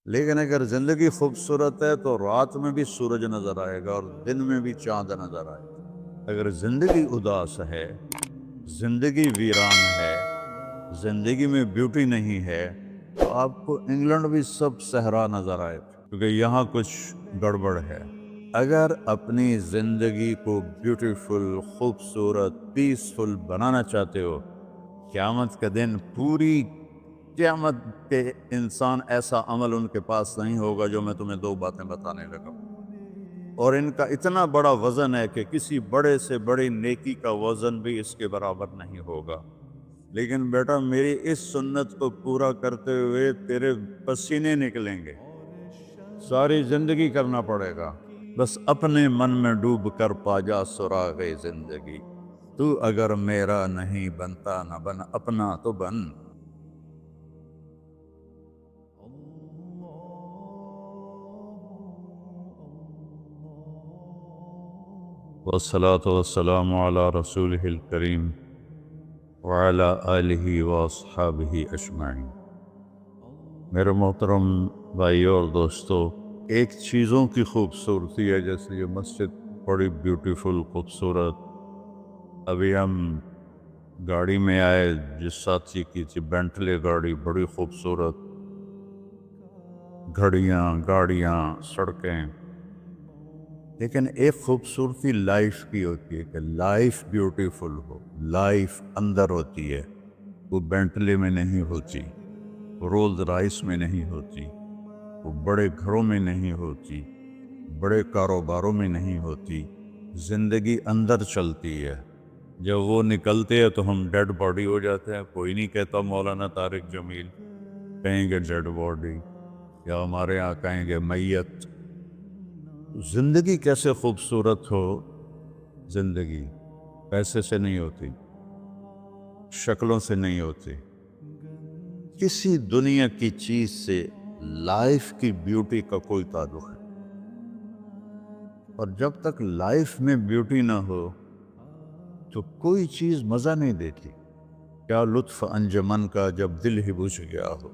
لیکن اگر زندگی خوبصورت ہے تو رات میں بھی سورج نظر آئے گا اور دن میں بھی چاند نظر آئے گا۔ اگر زندگی اداس ہے، زندگی ویران ہے، زندگی میں بیوٹی نہیں ہے، تو آپ کو انگلینڈ بھی سب صحرا نظر آئے گا، کیونکہ یہاں کچھ گڑبڑ ہے۔ اگر اپنی زندگی کو بیوٹیفل، خوبصورت، پیسفل بنانا چاہتے ہو، قیامت کا دن پوری قیامت کے انسان ایسا عمل ان کے پاس نہیں ہوگا جو میں تمہیں دو باتیں بتانے لگا ہوں، اور ان کا اتنا بڑا وزن ہے کہ کسی بڑے سے بڑی نیکی کا وزن بھی اس کے برابر نہیں ہوگا۔ لیکن بیٹا میری اس سنت کو پورا کرتے ہوئے تیرے پسینے نکلیں گے، ساری زندگی کرنا پڑے گا۔ بس اپنے من میں ڈوب کر پا جا سراغ زندگی، تو اگر میرا نہیں بنتا نہ بن اپنا تو بن۔ والصلاة والسلام على رسوله الكريم وعلى آلہ واصحابہ اجمعین۔ میرے محترم بھائیو اور دوستو، ایک چیزوں کی خوبصورتی ہے، جیسے یہ مسجد بڑی بیوٹیفل خوبصورت۔ ابھی ہم گاڑی میں آئے، جس ساتھی کی تھی بینٹلے گاڑی، بڑی خوبصورت، گھڑیاں، گاڑیاں، سڑکیں۔ لیکن ایک خوبصورتی لائف کی ہوتی ہے کہ لائف بیوٹیفل ہو، لائف اندر ہوتی ہے، وہ بینٹلے میں نہیں ہوتی، رولز رائس میں نہیں ہوتی، وہ بڑے گھروں میں نہیں ہوتی، بڑے کاروباروں میں نہیں ہوتی۔ زندگی اندر چلتی ہے۔ جب وہ نکلتے ہیں تو ہم ڈیڈ باڈی ہو جاتے ہیں۔ کوئی نہیں کہتا مولانا طارق جمیل، کہیں گے ڈیڈ باڈی، یا ہمارے یہاں کہیں گے میت۔ زندگی کیسے خوبصورت ہو؟ زندگی پیسے سے نہیں ہوتی، شکلوں سے نہیں ہوتی، کسی دنیا کی چیز سے لائف کی بیوٹی کا کوئی تعلق ہے۔ اور جب تک لائف میں بیوٹی نہ ہو تو کوئی چیز مزہ نہیں دیتی۔ کیا لطف انجمن کا جب دل ہی بجھ گیا ہو،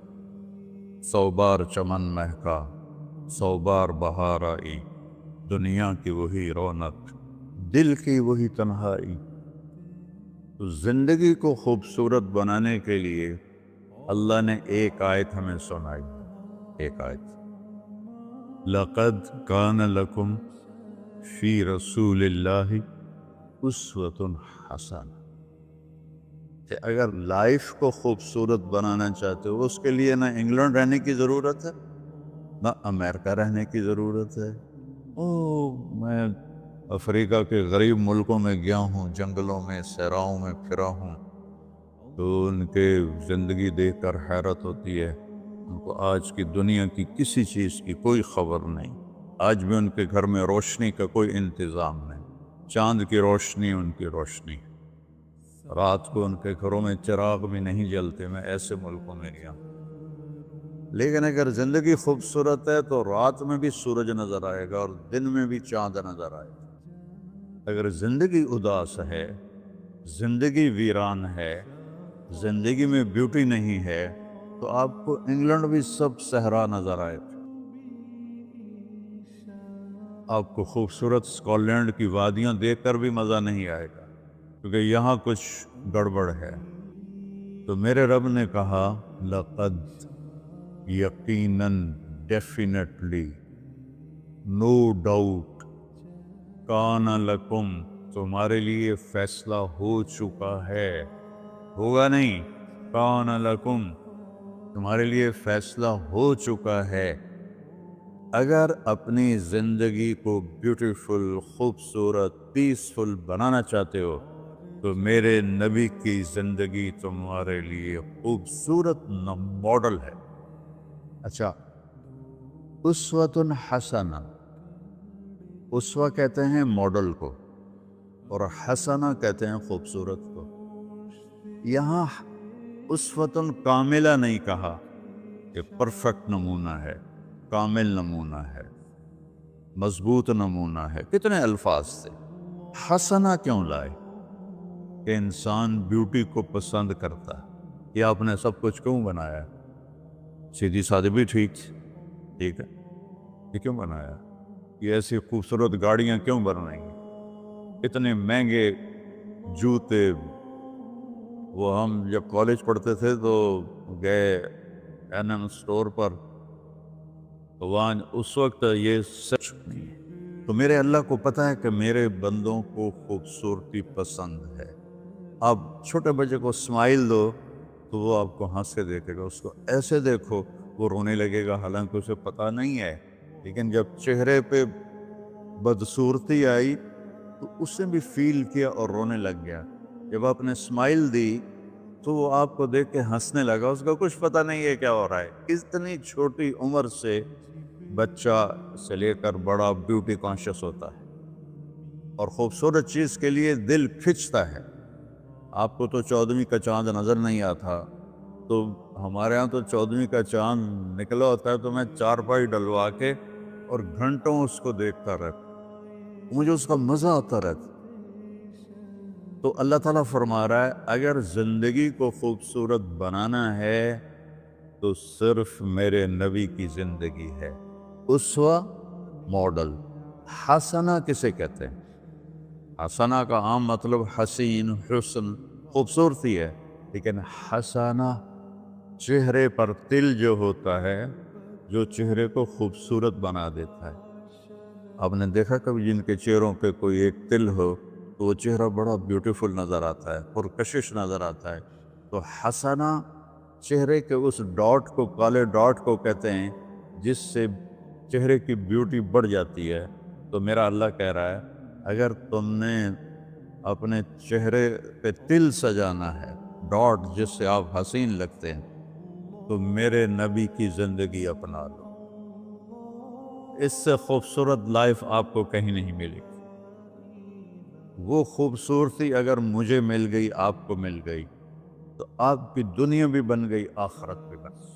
100 بار چمن مہکا، 100 بار بہار آئی، دنیا کی وہی رونق، دل کی وہی تنہائی۔ تو زندگی کو خوبصورت بنانے کے لیے اللہ نے ایک آیت ہمیں سنائی، ایک آیت، لَقَدْ كَانَ لَكُمْ فِي رَسُولِ اللَّهِ أُسْوَةٌ حَسَنَةٌ، کہ اگر لائف کو خوبصورت بنانا چاہتے ہو، اس کے لیے نہ انگلینڈ رہنے کی ضرورت ہے، نہ امریکہ رہنے کی ضرورت ہے۔ میں افریقہ کے غریب ملکوں میں گیا ہوں، جنگلوں میں، صحراؤں میں پھرا ہوں، تو ان کے زندگی دیکھ کر حیرت ہوتی ہے۔ ان کو آج کی دنیا کی کسی چیز کی کوئی خبر نہیں۔ آج بھی ان کے گھر میں روشنی کا کوئی انتظام نہیں، چاند کی روشنی ان کی روشنی ہے۔ رات کو ان کے گھروں میں چراغ بھی نہیں جلتے۔ میں ایسے ملکوں میں گیا ہوں۔ لیکن اگر زندگی خوبصورت ہے تو رات میں بھی سورج نظر آئے گا اور دن میں بھی چاند نظر آئے گا۔ اگر زندگی اداس ہے، زندگی ویران ہے، زندگی میں بیوٹی نہیں ہے، تو آپ کو انگلینڈ بھی سب صحرا نظر آئے گا۔ آپ کو خوبصورت اسکاٹ لینڈ کی وادیاں دیکھ کر بھی مزہ نہیں آئے گا، کیونکہ یہاں کچھ گڑبڑ ہے۔ تو میرے رب نے کہا، لقد، یقیناً، ڈیفینیٹلی، نو ڈاؤٹ، کان لکم، تمہارے لیے فیصلہ ہو چکا ہے، ہوگا نہیں، کان لکم، تمہارے لیے فیصلہ ہو چکا ہے۔ اگر اپنی زندگی کو بیوٹیفل، خوبصورت، پیسفل بنانا چاہتے ہو تو میرے نبی کی زندگی تمہارے لیے خوبصورت ماڈل ہے۔ اچھا، اسوۃ حسنہ، اسوہ کہتے ہیں ماڈل کو، اور حسنہ کہتے ہیں خوبصورت کو۔ یہاں اسوۃ کاملہ نہیں کہا کہ پرفیکٹ نمونہ ہے، کامل نمونہ ہے، مضبوط نمونہ ہے، کتنے الفاظ تھے۔ حسنہ کیوں لائے؟ کہ انسان بیوٹی کو پسند کرتا ہے۔ یہ آپ نے سب کچھ کیوں بنایا؟ سیدھی سادی بھی ٹھیک، ٹھیک ہے، یہ کیوں بنایا؟ یہ ایسی خوبصورت گاڑیاں کیوں بن رہی ہیں؟ اتنے مہنگے جوتے؟ وہ ہم جب کالج پڑھتے تھے تو گئے این ایم اسٹور پر، تو وہاں اس وقت یہ سچ نہیں ہے۔ تو میرے اللہ کو پتہ ہے کہ میرے بندوں کو خوبصورتی پسند ہے۔ آپ چھوٹے بچے کو اسمائل دو تو وہ آپ کو ہنس کے دیکھے گا، اس کو ایسے دیکھو وہ رونے لگے گا، حالانکہ اسے پتہ نہیں ہے، لیکن جب چہرے پہ بدصورتی آئی تو اس نے بھی فیل کیا اور رونے لگ گیا۔ جب آپ نے اسمائل دی تو وہ آپ کو دیکھ کے ہنسنے لگا، اس کا کچھ پتہ نہیں ہے کیا ہو رہا ہے۔ اتنی چھوٹی عمر سے بچہ سے لے کر بڑا بیوٹی کانشیس ہوتا ہے اور خوبصورت چیز کے لیے دل کھنچتا ہے۔ آپ کو تو 14ویں کا چاند نظر نہیں آتا، تو ہمارے ہاں تو 14ویں کا چاند نکلا ہوتا ہے تو میں چارپائی ڈلوا کے اور گھنٹوں اس کو دیکھتا رہتا، مجھے اس کا مزہ آتا رہتا۔ تو اللہ تعالیٰ فرما رہا ہے اگر زندگی کو خوبصورت بنانا ہے تو صرف میرے نبی کی زندگی ہے۔ اسوہ، ماڈل۔ حسنہ کسے کہتے ہیں؟ حسنہ کا عام مطلب حسین، حسن، خوبصورتی ہے، لیکن حسنہ چہرے پر تل جو ہوتا ہے، جو چہرے کو خوبصورت بنا دیتا ہے۔ آپ نے دیکھا کبھی جن کے چہروں پہ کوئی ایک تل ہو تو وہ چہرہ بڑا بیوٹیفل نظر آتا ہے، پرکشش نظر آتا ہے۔ تو حسنہ چہرے کے اس ڈاٹ کو، کالے ڈاٹ کو کہتے ہیں جس سے چہرے کی بیوٹی بڑھ جاتی ہے۔ تو میرا اللہ کہہ رہا ہے اگر تم نے اپنے چہرے پہ تل سجانا ہے، ڈاٹ جس سے آپ حسین لگتے ہیں، تو میرے نبی کی زندگی اپنا لو۔ اس سے خوبصورت لائف آپ کو کہیں نہیں ملے گی۔ وہ خوبصورتی اگر مجھے مل گئی، آپ کو مل گئی، تو آپ کی دنیا بھی بن گئی، آخرت بھی بن گئی۔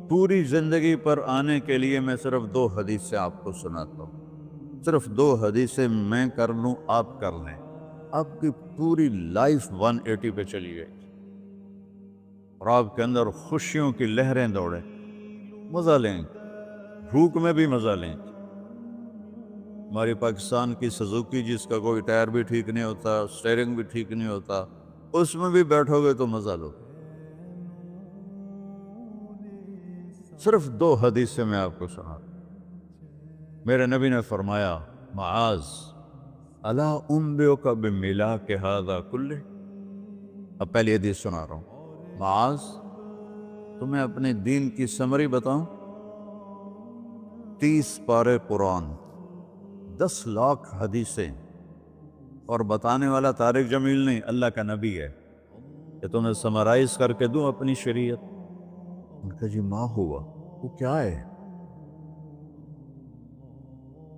پوری زندگی پر آنے کے لیے میں صرف 2 حدیثیں آپ کو سناتا ہوں، صرف 2 حدیثیں میں کر لوں، آپ کر لیں، آپ کی پوری لائف 180 پہ چلی گئی اور آپ کے اندر خوشیوں کی لہریں دوڑیں، مزہ لیں، بھوک میں بھی مزہ لیں۔ ہماری پاکستان کی سزوکی جس کا کوئی ٹائر بھی ٹھیک نہیں ہوتا، سٹیئرنگ بھی ٹھیک نہیں ہوتا، اس میں بھی بیٹھو گے تو مزہ لو۔ صرف 2 حدیثیں میں آپ کو سنا۔ میرے نبی نے فرمایا معاذ الا انبئک بملاک ھذا کلہ۔ اب پہلی حدیث سنا رہا ہوں، معاذ تمہیں اپنے دین کی سمری بتاؤں؟ 30 پارے قرآن، 10 لاکھ حدیثیں، اور بتانے والا طارق جمیل نہیں، اللہ کا نبی ہے، کہ تمہیں سمرائز کر کے دوں اپنی شریعت؟ ان کا جی ما ہوا، وہ کیا ہے؟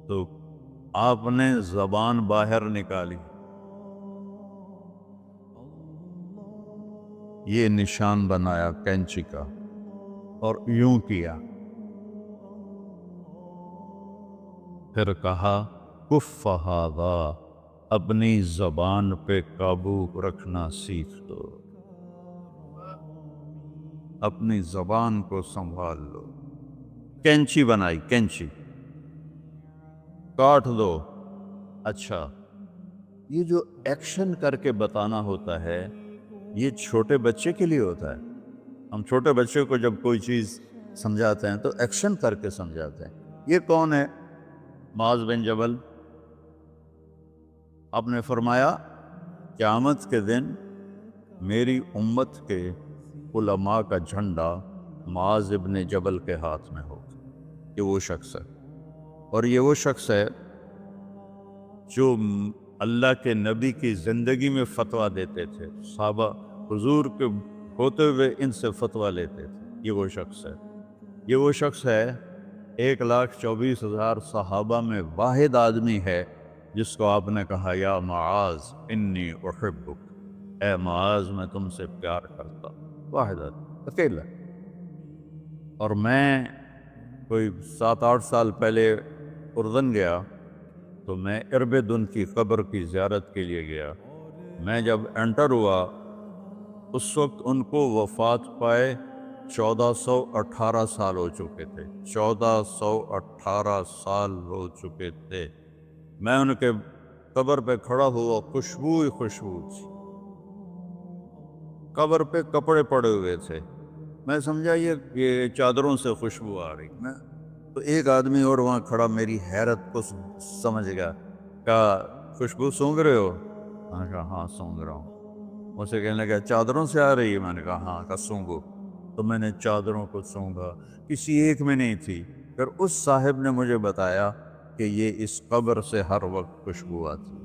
تو آپ نے زبان باہر نکالی، یہ نشان بنایا کینچی کا اور یوں کیا، پھر کہا کف ھذا، اپنی زبان پہ قابو رکھنا سیکھ دو، اپنی زبان کو سنبھال لو۔ کینچی بنائی، کینچی، کاٹ دو۔ اچھا، یہ جو ایکشن کر کے بتانا ہوتا ہے یہ چھوٹے بچے کے لیے ہوتا ہے۔ ہم چھوٹے بچے کو جب کوئی چیز سمجھاتے ہیں تو ایکشن کر کے سمجھاتے ہیں۔ یہ کون ہے؟ معاذ بن جبل۔ آپ نے فرمایا قیامت کے دن میری امت کے علماء کا جھنڈا معاذ بن جبل کے ہاتھ میں ہوگا۔ یہ وہ شخص ہے، اور یہ وہ شخص ہے جو اللہ کے نبی کی زندگی میں فتویٰ دیتے تھے، صحابہ حضور کے ہوتے ہوئے ان سے فتویٰ لیتے تھے۔ یہ وہ شخص ہے، یہ وہ شخص ہے 1,24,000 صحابہ میں واحد آدمی ہے جس کو آپ نے کہا یا معاذ انی احبک، اے معاذ میں تم سے پیار کرتا ہوں۔ واحد آدمی، اکیلا۔ اور میں کوئی 7-8 سال پہلے اردن گیا تو میں اربدن کی قبر کی زیارت کے لیے گیا۔ میں جب انٹر ہوا اس وقت ان کو وفات پائے 1418 سال ہو چکے تھے، 1418 سال ہو چکے تھے۔ میں ان کے قبر پہ کھڑا ہوا، خوشبو ہی خوشبو تھی، قبر پہ کپڑے پڑے ہوئے تھے، میں سمجھا یہ چادروں سے خوشبو آ رہی۔ میں تو ایک آدمی اور وہاں کھڑا میری حیرت کو سمجھ گیا، کہا خوشبو سونگ رہے ہو؟ میں نے کہا ہاں سونگ رہا ہوں۔ اسے کہنے لگا چادروں سے آ رہی ہے؟ میں نے کہا ہاں۔ کہا سونگو۔ تو میں نے چادروں کو سونگا، کسی ایک میں نہیں تھی۔ پھر اس صاحب نے مجھے بتایا کہ یہ اس قبر سے ہر وقت خوشبو آتی،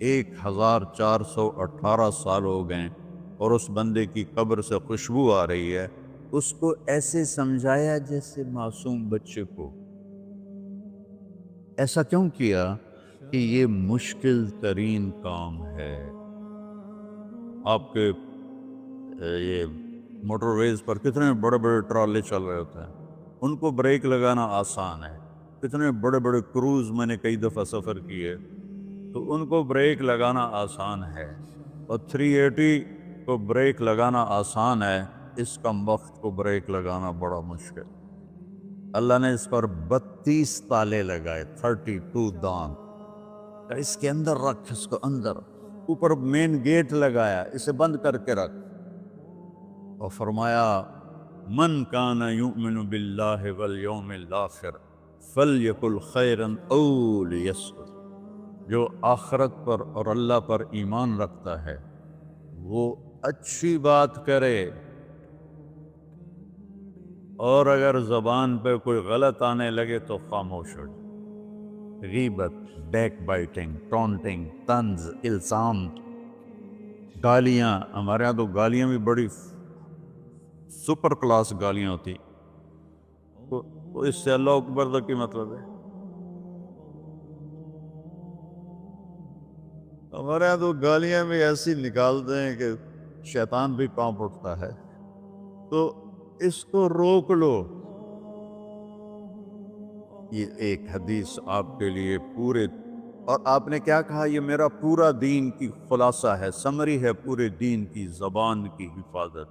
1418 سال ہو گئے اور اس بندے کی قبر سے خوشبو آ رہی ہے۔ اس کو ایسے سمجھایا جیسے معصوم بچے کو۔ ایسا کیوں کیا؟ کہ یہ مشکل ترین کام ہے۔ آپ کے یہ موٹر ویز پر کتنے بڑے بڑے ٹرالے چل رہے ہوتے ہیں، ان کو بریک لگانا آسان ہے۔ کتنے بڑے بڑے کروز میں نے کئی دفعہ سفر کیے، تو ان کو بریک لگانا آسان ہے، اور 380 کو بریک لگانا آسان ہے، اس کم وقت کو بریک لگانا بڑا مشکل۔ اللہ نے اس پر 32 تالے لگائے، 32 دان، اس کے اندر رکھ، اس کو اندر، اوپر مین گیٹ لگایا، اسے بند کر کے رکھ، اور فرمایا من کان یؤمن باللہ والیوم الآخر فلیقل خیرا او لیصمت۔ جو آخرت پر اور اللہ پر ایمان رکھتا ہے وہ اچھی بات کرے، اور اگر زبان پہ کوئی غلط آنے لگے تو خاموش ہو جائے۔ غیبت، بیک بائٹنگ، ٹونٹنگ، طنز، الزام، گالیاں۔ ہمارے ہاں تو گالیاں بھی بڑی سپر کلاس گالیاں ہوتی، تو اس سے اللہ اکبر تک کی مطلب ہے۔ ہمارے یہاں تو گالیاں بھی ایسی نکالتے ہیں کہ شیطان بھی کانپ اٹھتا ہے۔ تو اس کو روک لو۔ یہ ایک حدیث آپ کے لیے پورے، اور آپ نے کیا کہا؟ یہ میرا پورا دین کی خلاصہ ہے، سمری ہے پورے دین کی، زبان کی حفاظت۔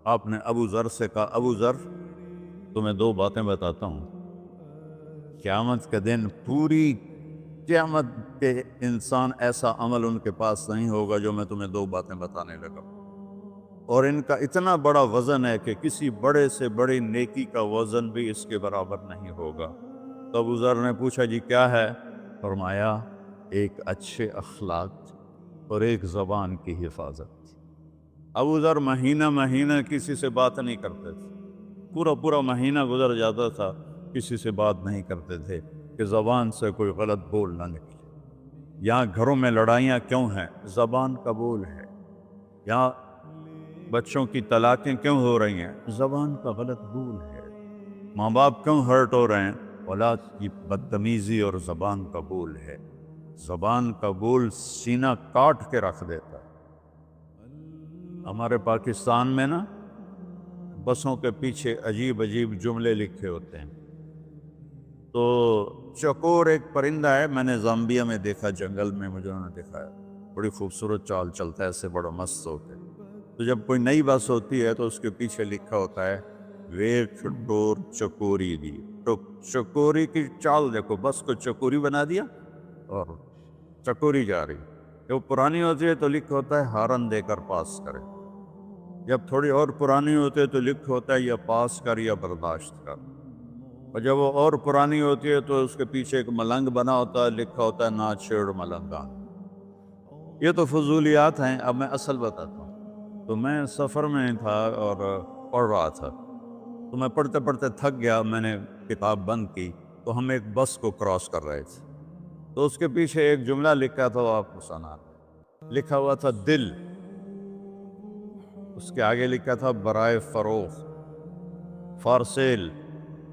آپ نے ابو ذر سے کہا ابو ذر تمہیں 2 باتیں بتاتا ہوں، قیامت کے دن پوری قیامت کے انسان ایسا عمل ان کے پاس نہیں ہوگا جو میں تمہیں 2 باتیں بتانے لگا، اور ان کا اتنا بڑا وزن ہے کہ کسی بڑے سے بڑی نیکی کا وزن بھی اس کے برابر نہیں ہوگا۔ تو ابو ذر نے پوچھا جی کیا ہے؟ فرمایا ایک اچھے اخلاق اور ایک زبان کی حفاظت۔ ابو ذر مہینہ مہینہ کسی سے بات نہیں کرتے تھے، پورا مہینہ گزر جاتا تھا کسی سے بات نہیں کرتے تھے کہ زبان سے کوئی غلط بول نہ نکلے۔ یہاں گھروں میں لڑائیاں کیوں ہیں؟ زبان کا بول ہے۔ یہاں بچوں کی طلاقیں کیوں ہو رہی ہیں؟ زبان کا غلط بول ہے۔ ماں باپ کیوں ہرٹ ہو رہے ہیں؟ اولاد کی بدتمیزی اور زبان کا بول ہے۔ زبان کا بول سینہ کاٹ کے رکھ دیتا ہے۔ ہمارے پاکستان میں نا بسوں کے پیچھے عجیب جملے لکھے ہوتے ہیں۔ تو چکور ایک پرندہ ہے، میں نے زامبیا میں دیکھا، جنگل میں مجھے انہوں نے دکھایا، بڑی خوبصورت چال چلتا ہے ایسے، بڑا مست ہو کے۔ تو جب کوئی نئی بس ہوتی ہے تو اس کے پیچھے لکھا ہوتا ہے ویٹ ڈور چکوری دی۔ تو چکوری کی چال دیکھو، بس کو چکوری بنا دیا اور چکوری جا رہی۔ جب پرانی ہوتی ہے تو لکھا ہوتا ہے ہارن دے کر پاس کرے، جب تھوڑی اور پرانی ہوتی ہے تو لکھا ہوتا ہے یا پاس کر یا برداشت کر، اور جب وہ اور پرانی ہوتی ہے تو اس کے پیچھے ایک ملنگ بنا ہوتا ہے، لکھا ہوتا ہے نہ چھیڑ ملنگان۔ یہ تو فضولیات ہیں، اب میں اصل بتاتا ہوں۔ تو میں سفر میں تھا اور پڑھ رہا تھا، تو میں پڑھتے پڑھتے تھک گیا، میں نے کتاب بند کی، تو ہم ایک بس کو کراس کر رہے تھے، تو اس کے پیچھے ایک جملہ لکھا تھا، وہ آپ کو سنا، لکھا ہوا تھا دل، اس کے آگے لکھا تھا برائے فروخت، for sale,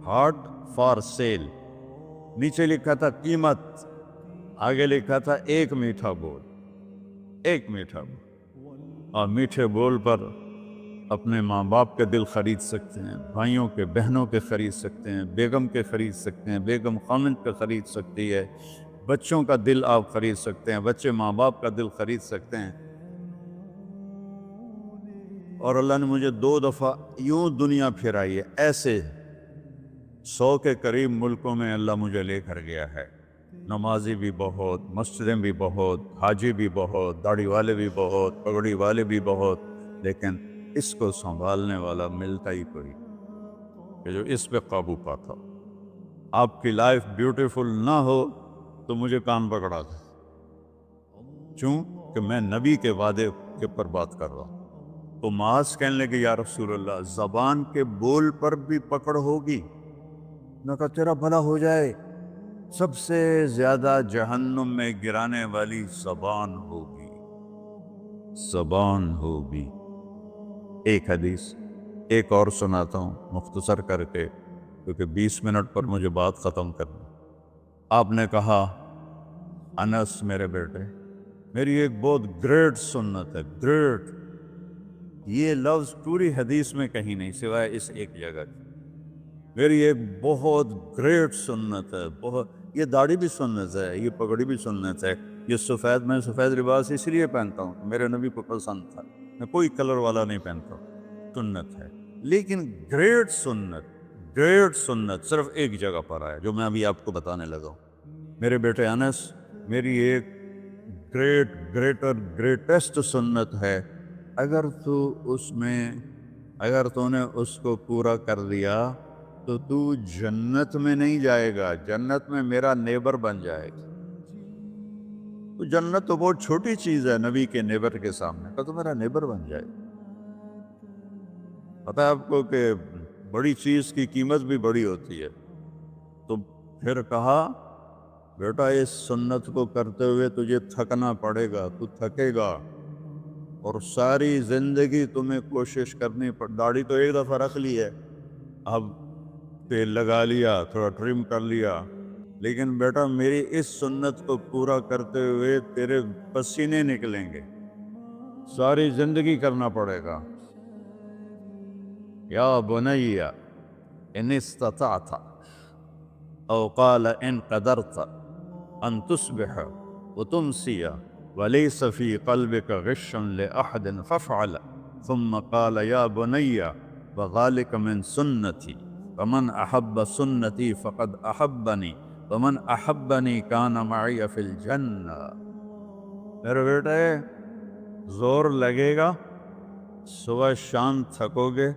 heart for sale, نیچے لکھا تھا قیمت، آگے لکھا تھا ایک میٹھا بول، ایک میٹھا بول۔ اور میٹھے بول پر اپنے ماں باپ کے دل خرید سکتے ہیں، بھائیوں کے، بہنوں کے خرید سکتے ہیں، بیگم کے خرید سکتے ہیں، بیگم خامند کا خرید سکتی ہے، بچوں کا دل آپ خرید سکتے ہیں، بچے ماں باپ کا دل خرید سکتے ہیں، اور اللہ نے مجھے 2 دفعہ یوں دنیا پھرائی ہے، ایسے 100 کے قریب ملکوں میں اللہ مجھے لے کر گیا ہے، نمازی بھی بہت، مسجدیں بھی بہت، حاجی بھی بہت، داڑھی والے بھی بہت، پگڑی والے بھی بہت، لیکن اس کو سنبھالنے والا ملتا ہی کوئی کہ جو اس پہ قابو پاتا ہو۔ آپ کی لائف بیوٹیفل نہ ہو تو مجھے کان پکڑا دے، کیوں کہ میں نبی کے وعدے کے پر بات کر رہا ہوں۔ تو معاذ کہنے لگے یا رسول اللہ زبان کے بول پر بھی پکڑ ہوگی؟ میں کہا تیرا بھلا ہو جائے، سب سے زیادہ جہنم میں گرانے والی زبان ہوگی، زبان ہوگی۔ ایک حدیث ایک اور سناتا ہوں مختصر کر کے، کیونکہ 20 منٹ پر مجھے بات ختم کرنی۔ آپ نے کہا انس میرے بیٹے، میری ایک بہت گریٹ سنت ہے، گریٹ، یہ لفظ پوری حدیث میں کہیں نہیں سوائے اس ایک جگہ کی، میری ایک بہت گریٹ سنت ہے، بہت، یہ داڑھی بھی سنت ہے، یہ پگڑی بھی سنت ہے، یہ سفید، میں سفید لباس اس لیے پہنتا ہوں کہ میرے نبی کو پسند تھا، میں کوئی کلر والا نہیں پہنتا ہوں، سنت ہے، لیکن گریٹ سنت، گریٹ سنت صرف ایک جگہ پر آیا جو میں ابھی آپ کو بتانے لگا ہوں۔ میرے بیٹے انس، میری ایک گریٹسٹ سنت ہے، اگر تو نے اس کو پورا کر دیا تو جنت میں نہیں جائے گا، جنت میں میرا نیبر بن جائے گا۔ تو جنت تو بہت چھوٹی چیز ہے نبی کے نیبر کے سامنے، تو میرا نیبر بن جائے گا۔ پتہ ہے آپ کو کہ بڑی چیز کی قیمت بھی بڑی ہوتی ہے۔ تو پھر کہا بیٹا اس سنت کو کرتے ہوئے تجھے تھکنا پڑے گا، تو تھکے گا، اور ساری زندگی تمہیں کوشش کرنی داڑھی تو ایک دفعہ رکھ لی ہے، اب تیل لگا لیا، تھوڑا ٹرم کر لیا، لیکن بیٹا میری اس سنت کو پورا کرتے ہوئے تیرے پسینے نکلیں گے، ساری زندگی کرنا پڑے گا۔ یا بنی ان استطعت او قال ان قدرت ان تصبح وتمسی وليس في قلبك غش لأحد فافعل، ثم قال يا بني وذلك من سنتي فمن أحب سنتي فقد أحبني ومن أحبني كان معي في الجنة۔ میرے بیٹے زور لگے گا، صبح شام تھکو گے،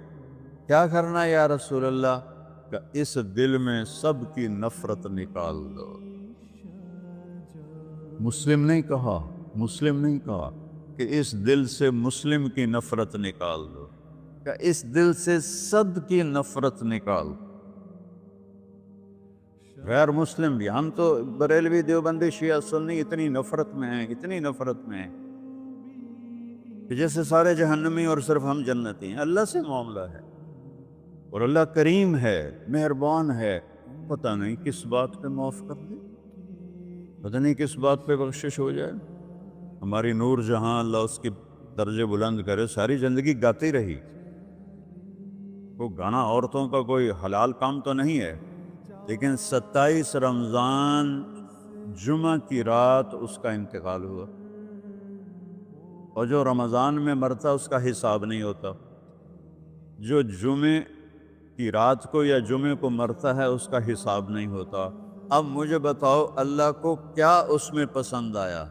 کیا کرنا ہے یا رسول اللہ؟ کہ اس دل میں سب کی نفرت نکال دو۔ مسلم نہیں کہا کہ اس دل سے مسلم کی نفرت نکال دو، کہ اس دل سے سب کی نفرت نکال دو، غیر مسلم بھی۔ ہم تو بریلوی دیوبندی شیعہ سنی اتنی نفرت میں ہیں، اتنی نفرت میں ہیں کہ جیسے سارے جہنمی اور صرف ہم جنتی ہیں۔ اللہ سے معاملہ ہے، اور اللہ کریم ہے، مہربان ہے، پتہ نہیں کس بات پہ معاف کر دے، پتہ نہیں کس بات پہ بخشش ہو جائے۔ ہماری نور جہاں، اللہ اس کی درجے بلند کرے، ساری زندگی گاتی رہی۔ وہ گانا عورتوں کا کوئی حلال کام تو نہیں ہے، لیکن 27 رمضان جمعہ کی رات اس کا انتقال ہوا، اور جو رمضان میں مرتا اس کا حساب نہیں ہوتا، جو جمعے کی رات کو یا جمعے کو مرتا ہے اس کا حساب نہیں ہوتا۔ اب مجھے بتاؤ اللہ کو کیا اس میں پسند آیا؟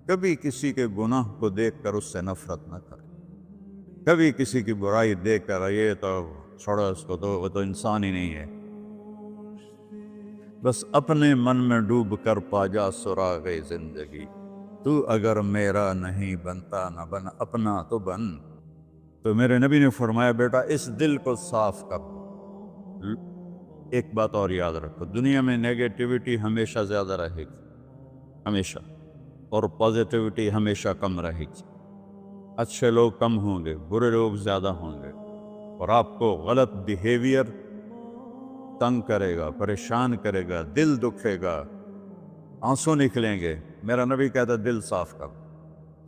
کبھی کسی کے گناہ کو دیکھ کر اس سے نفرت نہ کرے، کبھی کسی کی برائی دیکھ کر یہ تو چھوڑو اس کو، تو وہ تو انسان ہی نہیں ہے۔ بس اپنے من میں ڈوب کر پا جا سراغ زندگی، تو اگر میرا نہیں بنتا نہ بن اپنا تو بن۔ تو میرے نبی نے فرمایا بیٹا اس دل کو صاف کر۔ ایک بات اور یاد رکھو، دنیا میں نیگیٹیوٹی ہمیشہ زیادہ رہے گی، ہمیشہ، اور پازیٹیوٹی ہمیشہ کم رہے گی۔ اچھے لوگ کم ہوں گے، برے لوگ زیادہ ہوں گے، اور آپ کو غلط بیہیویئر تنگ کرے گا، پریشان کرے گا، دل دکھے گا، آنسو نکلیں گے۔ میرا نبی کہتا دل صاف کر،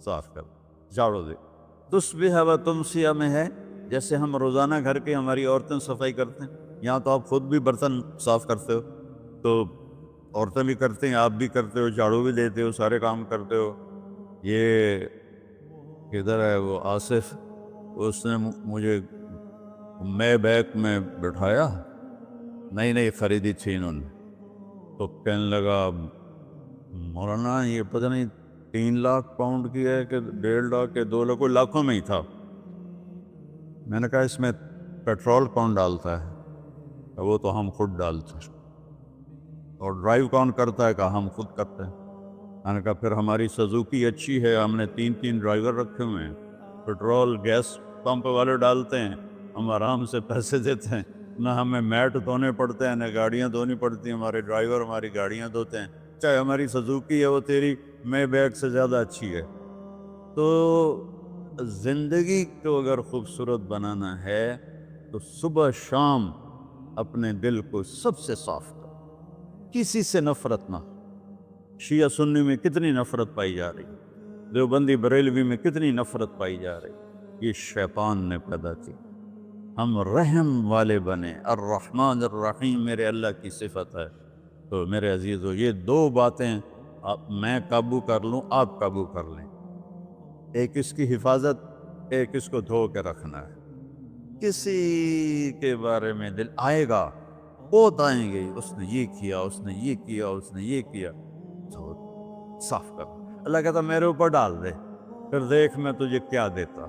صاف کر، جھاڑو دے۔ تصبح و تمسیہ میں ہے، جیسے ہم روزانہ گھر کے ہماری عورتیں صفائی کرتے ہیں، یہاں تو آپ خود بھی برتن صاف کرتے ہو، تو عورتیں بھی کرتے ہیں، آپ بھی کرتے ہو، جھاڑو بھی دیتے ہو، سارے کام کرتے ہو۔ یہ کدھر ہے وہ آصف؟ اس نے مجھے میں بیک میں بٹھایا، نئی نئی خریدی تھی انہوں نے، تو کہنے لگا مولانا یہ پتہ نہیں 3 لاکھ پاؤنڈ کی ہے کہ 1.5 لاکھ کے 2 لاکھ، کوئی لاکھوں میں ہی تھا۔ میں نے کہا اس میں پیٹرول کون ڈالتا ہے؟ وہ تو ہم خود ڈالتے ہیں۔ اور ڈرائیو کون کرتا ہے؟ کہ ہم خود کرتے ہیں۔ میں نے کہا پھر ہماری سزوکی اچھی ہے، ہم نے 3 ڈرائیور رکھے ہوئے ہیں، پیٹرول گیس پمپ والے ڈالتے ہیں، ہم آرام سے پیسے دیتے ہیں، نہ ہمیں میٹ دھونے پڑتے ہیں، نہ گاڑیاں دھونی پڑتی ہیں، ہمارے ڈرائیور ہماری گاڑیاں دھوتے ہیں، چاہے ہماری سزوکی ہے وہ تیری میں بیگ سے زیادہ اچھی ہے۔ تو زندگی کو اگر خوبصورت بنانا ہے تو صبح شام اپنے دل کو سب سے صاف کرو، کسی سے نفرت نہ۔ شیعہ سنی میں کتنی نفرت پائی جا رہی، دیوبندی بریلوی میں کتنی نفرت پائی جا رہی، یہ شیطان نے پیدا کی۔ ہم رحم والے بنے، الرحمن الرحیم میرے اللہ کی صفت ہے۔ تو میرے عزیزو یہ 2 باتیں میں قابو کر لوں، آپ قابو کر لیں، ایک اس کی حفاظت، ایک اس کو دھو کے رکھنا ہے۔ کسی کے بارے میں دل آئے گا، بہت آئیں گے، اس نے یہ کیا، اس نے یہ کیا، اس نے یہ کیا، تو صاف کر۔ اللہ کہتا میرے اوپر ڈال دے، پھر دیکھ میں تجھے کیا دیتا۔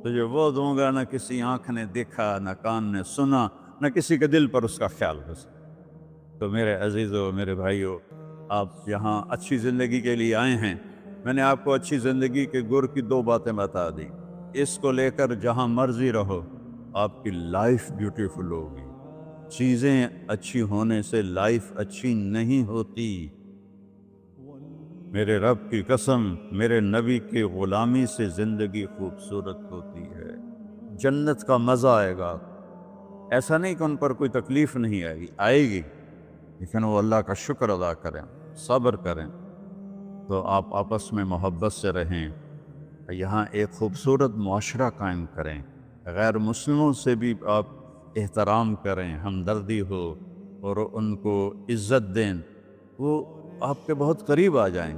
تجھے وہ دوں گا نہ کسی آنکھ نے دیکھا، نہ کان نے سنا، نہ کسی کے دل پر اس کا خیال گزرا۔ تو میرے عزیزو، میرے بھائیو، آپ یہاں اچھی زندگی کے لیے آئے ہیں۔ میں نے آپ کو اچھی زندگی کے گر کی 2 باتیں بتا دی، اس کو لے کر جہاں مرضی رہو، آپ کی لائف بیوٹیفل ہوگی۔ چیزیں اچھی ہونے سے لائف اچھی نہیں ہوتی۔ میرے رب کی قسم، میرے نبی کی غلامی سے زندگی خوبصورت ہوتی ہے، جنت کا مزہ آئے گا۔ ایسا نہیں کہ ان پر کوئی تکلیف نہیں آئے گی، آئے گی، لیکن وہ اللہ کا شکر ادا کریں، صبر کریں۔ تو آپ آپس میں محبت سے رہیں، یہاں ایک خوبصورت معاشرہ قائم کریں، غیر مسلموں سے بھی آپ احترام کریں، ہمدردی ہو اور ان کو عزت دیں، وہ آپ کے بہت قریب آ جائیں۔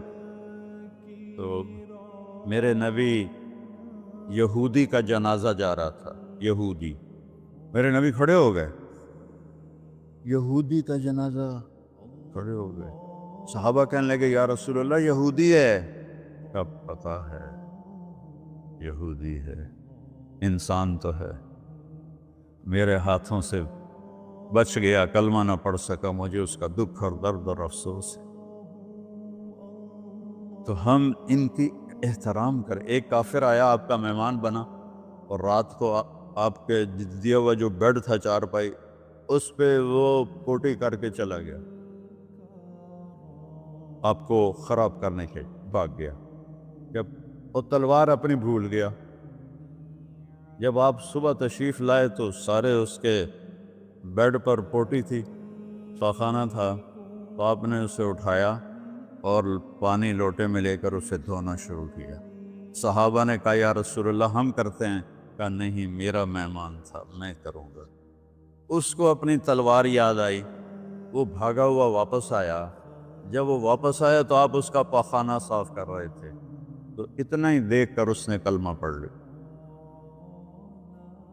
تو میرے نبی یہودی کا جنازہ جا رہا تھا، یہودی، میرے نبی کھڑے ہو گئے، یہودی کا جنازہ، کھڑے ہو گئے۔ صحابہ کہنے لگے یا رسول اللہ یہودی ہے۔ کب پتا ہے یہودی ہے، انسان تو ہے، میرے ہاتھوں سے بچ گیا، کلمہ نہ پڑھ سکا، مجھے اس کا دکھ اور درد اور افسوس ہے۔ تو ہم ان کی احترام کریں۔ ایک کافر آیا، آپ کا مہمان بنا، اور رات کو آپ کے دیا ہوا جو بیڈ تھا چارپائی، اس پہ وہ پوٹی کر کے چلا گیا، آپ کو خراب کرنے کے بھاگ گیا۔ جب وہ تلوار اپنی بھول گیا، جب آپ صبح تشریف لائے تو سارے اس کے بیڈ پر پوٹی تھی، خانہ تھا، تو آپ نے اسے اٹھایا اور پانی لوٹے میں لے کر اسے دھونا شروع کیا۔ صحابہ نے کہا یا رسول اللہ ہم کرتے ہیں؟ کہا نہیں، میرا مہمان تھا، میں کروں گا۔ اس کو اپنی تلوار یاد آئی، وہ بھاگا ہوا واپس آیا۔ جب وہ واپس آیا تو آپ اس کا پاخانہ صاف کر رہے تھے، تو اتنا ہی دیکھ کر اس نے کلمہ پڑھ لیا۔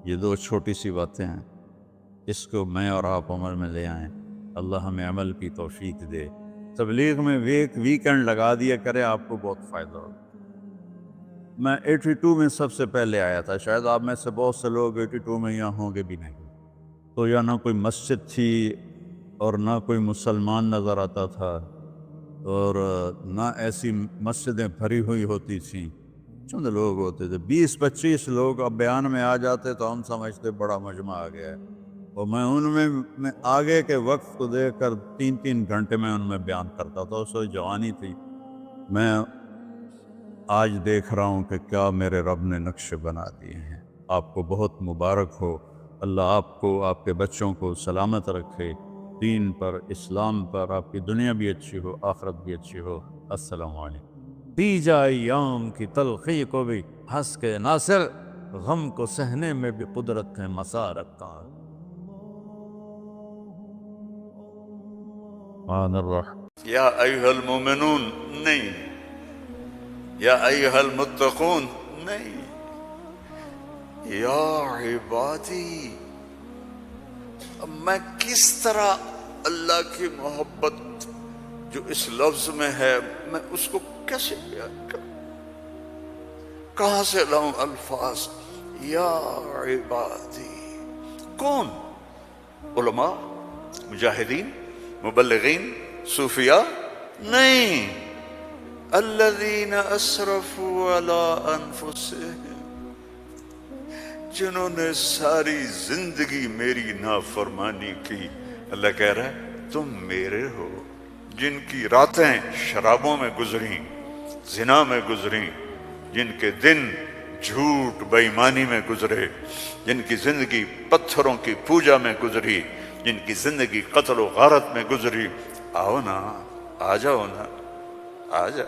یہ 2 چھوٹی سی باتیں ہیں، اس کو میں اور آپ عمل میں لے آئیں، اللہ ہمیں عمل کی توفیق دے۔ تبلیغ میں ویکنڈ لگا دیا کرے، آپ کو بہت فائدہ ہوگا۔ میں 82 میں سب سے پہلے آیا تھا، شاید آپ میں سے بہت سے لوگ 82 میں یہاں ہوں گے بھی نہیں۔ تو یا نہ کوئی مسجد تھی اور نہ کوئی مسلمان نظر آتا تھا، اور نہ ایسی مسجدیں بھری ہوئی ہوتی تھیں، چند لوگ ہوتے تھے، 20-25 لوگ۔ اب بیان میں آ جاتے تو ہم سمجھتے بڑا مجمع آ گیا ہے، اور میں ان میں آگے کے وقت کو دیکھ کر 3 گھنٹے میں ان میں بیان کرتا تھا۔ اس وقت جوانی تھی۔ میں آج دیکھ رہا ہوں کہ کیا میرے رب نے نقشے بنا دیے ہیں۔ آپ کو بہت مبارک ہو، اللہ آپ کو، آپ کے بچوں کو سلامت رکھے، دین پر، اسلام پر، آپ کی دنیا بھی اچھی ہو، آخرت بھی اچھی ہو۔ السلام علیکم۔ پی جائے ایام کی تلخی کو بھی ہنس کے ناصر، غم کو سہنے میں بھی قدرت ہے مسارت کا۔ یا ایھا المومنون نہیں، یا ایھا المتقون نہیں، یا عبادی. اب میں کس طرح اللہ کی محبت جو اس لفظ میں ہے میں اس کو کیسے بیان کروں؟ کہاں سے لاؤں الفاظ؟ یا عبادی. کون؟ علماء، مجاہدین، مبلغین، صوفیاء؟ نہیں. الذین اسرفوا علی انفسہم، جنہوں نے ساری زندگی میری نافرمانی کی. اللہ کہہ رہا ہے تم میرے ہو. جن کی راتیں شرابوں میں گزریں، زنا میں گزریں، جن کے دن جھوٹ بے ایمانی میں گزرے، جن کی زندگی پتھروں کی پوجا میں گزری، جن کی زندگی قتل و غارت میں گزری، آؤ نا، آ جاؤ نا، آ جا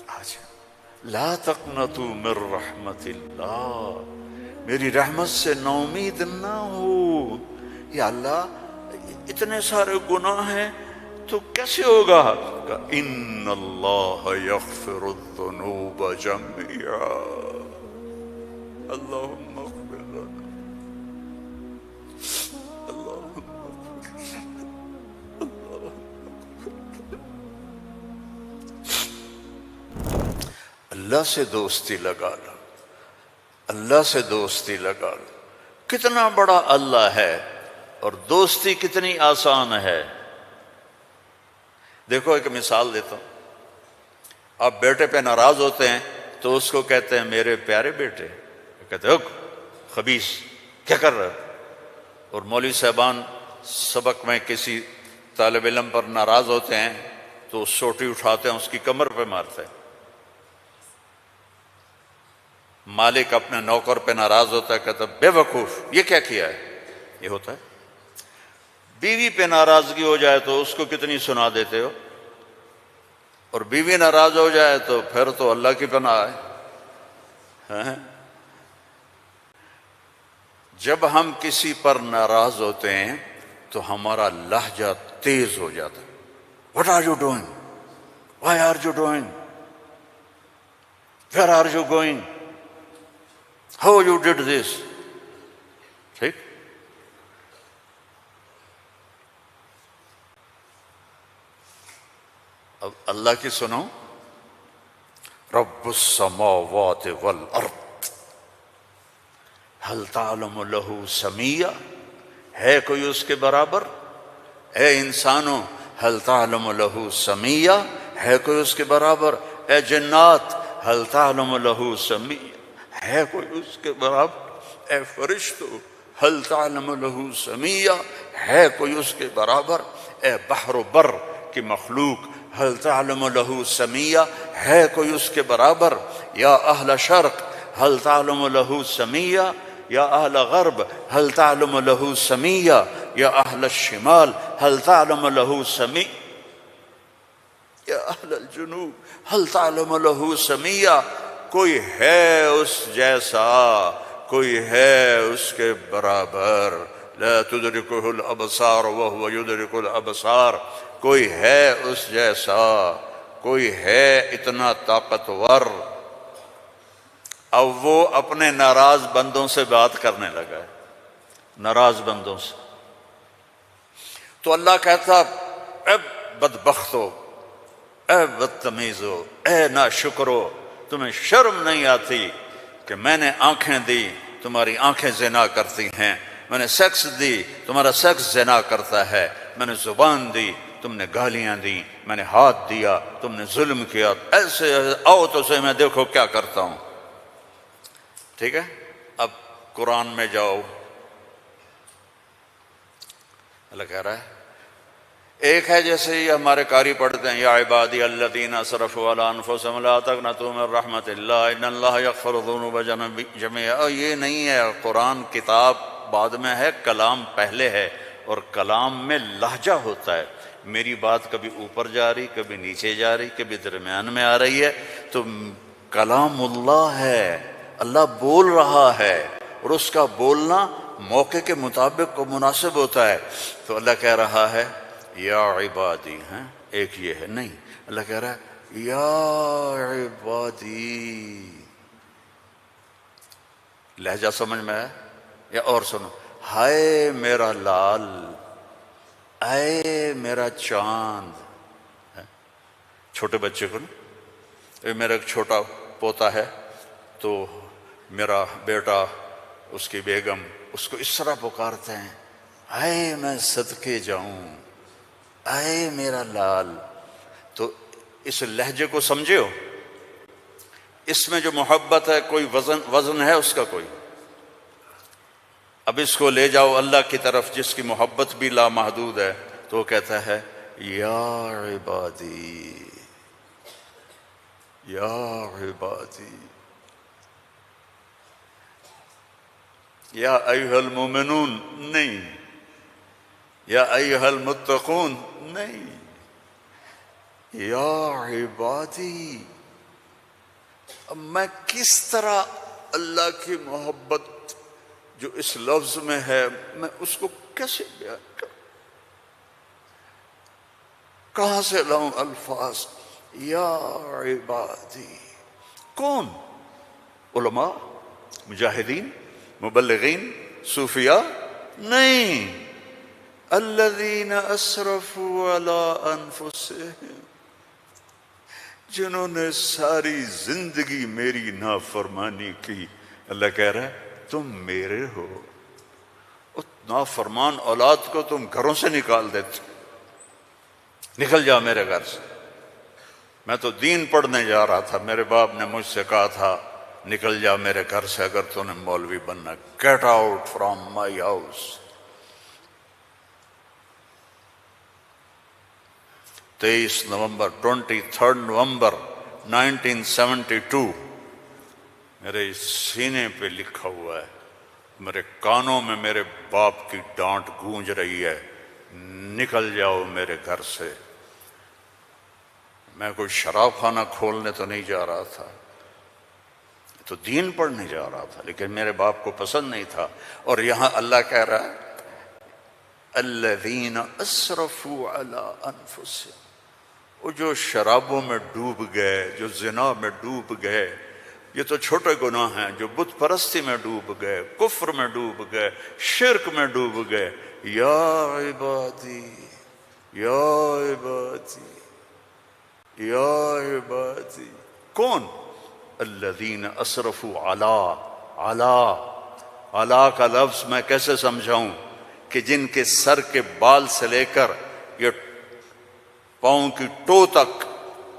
آ جا. لا تقنطوا من رحمت اللہ، میری رحمت سے ناامید نہ ہو. یا اللہ اتنے سارے گناہ ہیں تو کیسے ہوگا؟ ان اللہ یغفر الذنوب جميعا. اللہم اغفر لنا، اللہم اللہ سے دوستی لگا لو، اللہ سے دوستی لگا لو. کتنا بڑا اللہ ہے اور دوستی کتنی آسان ہے. دیکھو ایک مثال دیتا ہوں. آپ بیٹے پہ ناراض ہوتے ہیں تو اس کو کہتے ہیں میرے پیارے بیٹے، کہتے ہیں خبیث کیا کر رہا ہے. اور مولوی صاحبان سبق میں کسی طالب علم پر ناراض ہوتے ہیں تو سوٹی اٹھاتے ہیں اس کی کمر پہ مارتے ہیں. مالک اپنے نوکر پہ ناراض ہوتا ہے، کہتا ہے بے وقوف یہ کیا کیا ہے. یہ ہوتا ہے. بیوی پہ ناراضگی ہو جائے تو اس کو کتنی سنا دیتے ہو، اور بیوی ناراض ہو جائے تو پھر تو اللہ کی پناہ ہے. جب ہم کسی پر ناراض ہوتے ہیں تو ہمارا لہجہ تیز ہو جاتا ہے. What are you doing? Why are you doing? Where are you going? How you did this? ٹھیک. اب اللہ کی سنو. رب السماوات والارض هل تعلم له سمیہ، ہے کوئی اس کے برابر؟ اے انسانوں هل تعلم له سمیہ، ہے کوئی اس کے برابر؟ اے جنات هل تعلم له سمیہ، ہے کوئی اس کے برابر؟ اے فرشتو هل تعلم له سمیہ، ہے کوئی اس کے برابر؟ اے بحر و بر کی مخلوق هل تعلم له سمیہ، ہے کوئی اس کے برابر؟ یا اہل شرق هل تعلم له سمیہ، یا اہل غرب هل تعلم له سمیہ، یا اہل الشمال هل تعلم له سمیہ، یا اہل الجنوب هل تعلم له سمیہ. کوئی ہے اس جیسا، کوئی ہے اس کے برابر. لا تدرکہ الابصار وہو یدرک الابصار. کوئی ہے اس جیسا، کوئی ہے اتنا طاقتور. اب وہ اپنے ناراض بندوں سے بات کرنے لگا ہے، ناراض بندوں سے. تو اللہ کہتا اے بدبختو، اے بدتمیزو، اے ناشکرو، تمہیں شرم نہیں آتی کہ میں نے آنکھیں دی تمہاری آنکھیں زنا کرتی ہیں، میں نے سیکس دی تمہارا سیکس زنا کرتا ہے، میں نے زبان دی تم نے گالیاں دی، میں نے ہاتھ دیا تم نے ظلم کیا. ایسے آؤ تو صحیح میں دیکھو کیا کرتا ہوں. ٹھیک ہے. اب قرآن میں جاؤ. اللہ کہہ رہا ہے ایک ہے جیسے یہ ہمارے قاری پڑھتے ہیں یا عبادی الذین اسرفوا علی انفسہم لا تقنطوا من رحمت اللہ ان اللہ یغفر الذنوب جميعا. یہ نہیں ہے. قرآن کتاب بعد میں ہے، کلام پہلے ہے، اور کلام میں لہجہ ہوتا ہے. میری بات کبھی اوپر جا رہی، کبھی نیچے جا رہی، کبھی درمیان میں آ رہی ہے، تو کلام اللہ ہے، اللہ بول رہا ہے، اور اس کا بولنا موقع کے مطابق کو مناسب ہوتا ہے. تو اللہ کہہ رہا ہے یا عبادی. ہیں ایک یہ ہے نہیں، اللہ کہہ رہا ہے یا عبادی. لہجہ سمجھ میں آیا؟ یا اور سنو، ہائے میرا لال، اے میرا چاند. چھوٹے بچے کو نا، میرا ایک چھوٹا پوتا ہے تو میرا بیٹا، اس کی بیگم اس کو اس طرح پکارتے ہیں، اے میں صدقے جاؤں، اے میرا لال. تو اس لہجے کو سمجھے ہو؟ اس میں جو محبت ہے کوئی وزن ہے اس کا کوئی؟ اب اس کو لے جاؤ اللہ کی طرف جس کی محبت بھی لامحدود ہے، تو وہ کہتا ہے یا عبادی، یا عبادی، یا ایھا المومنون نہیں، یا ایھا المتقون نہیں، یا عبادی. اب میں کس طرح اللہ کی محبت جو اس لفظ میں ہے میں اس کو کیسے بیان کروں؟ کہاں سے لاؤں الفاظ؟ یا عبادی. کون؟ علماء، مجاہدین، مبلغین، صوفیاء؟ نہیں، الذین اسرفوا علی انفسہم، جنہوں نے ساری زندگی میری نافرمانی کی. اللہ کہہ رہا ہے تم میرے ہو. اس نافرمان اولاد کو تم گھروں سے نکال دیتے، نکل جا میرے گھر سے. میں تو دین پڑھنے جا رہا تھا، میرے باپ نے مجھ سے کہا تھا نکل جا میرے گھر سے اگر تو نے مولوی بننا. Get out from my house. 23 نومبر 1972 میرے سینے پہ لکھا ہوا ہے، میرے کانوں میں میرے باپ کی ڈانٹ گونج رہی ہے، نکل جاؤ میرے گھر سے. میں کوئی شراب خانہ کھولنے تو نہیں جا رہا تھا، تو دین پڑھنے جا رہا تھا، لیکن میرے باپ کو پسند نہیں تھا. اور یہاں اللہ کہہ رہا ہے الذین اسرفوا علی انفسہم، وہ جو شرابوں میں ڈوب گئے، جو زنا میں ڈوب گئے، یہ تو چھوٹے گناہ ہیں، جو بت پرستی میں ڈوب گئے، کفر میں ڈوب گئے، شرک میں ڈوب گئے. یا عبادی، یا عبادی، یا عبادی. کون؟ الذین اسرفوا علی کا لفظ میں کیسے سمجھاؤں کہ جن کے سر کے بال سے لے کر یہ پاؤں کی ٹو تک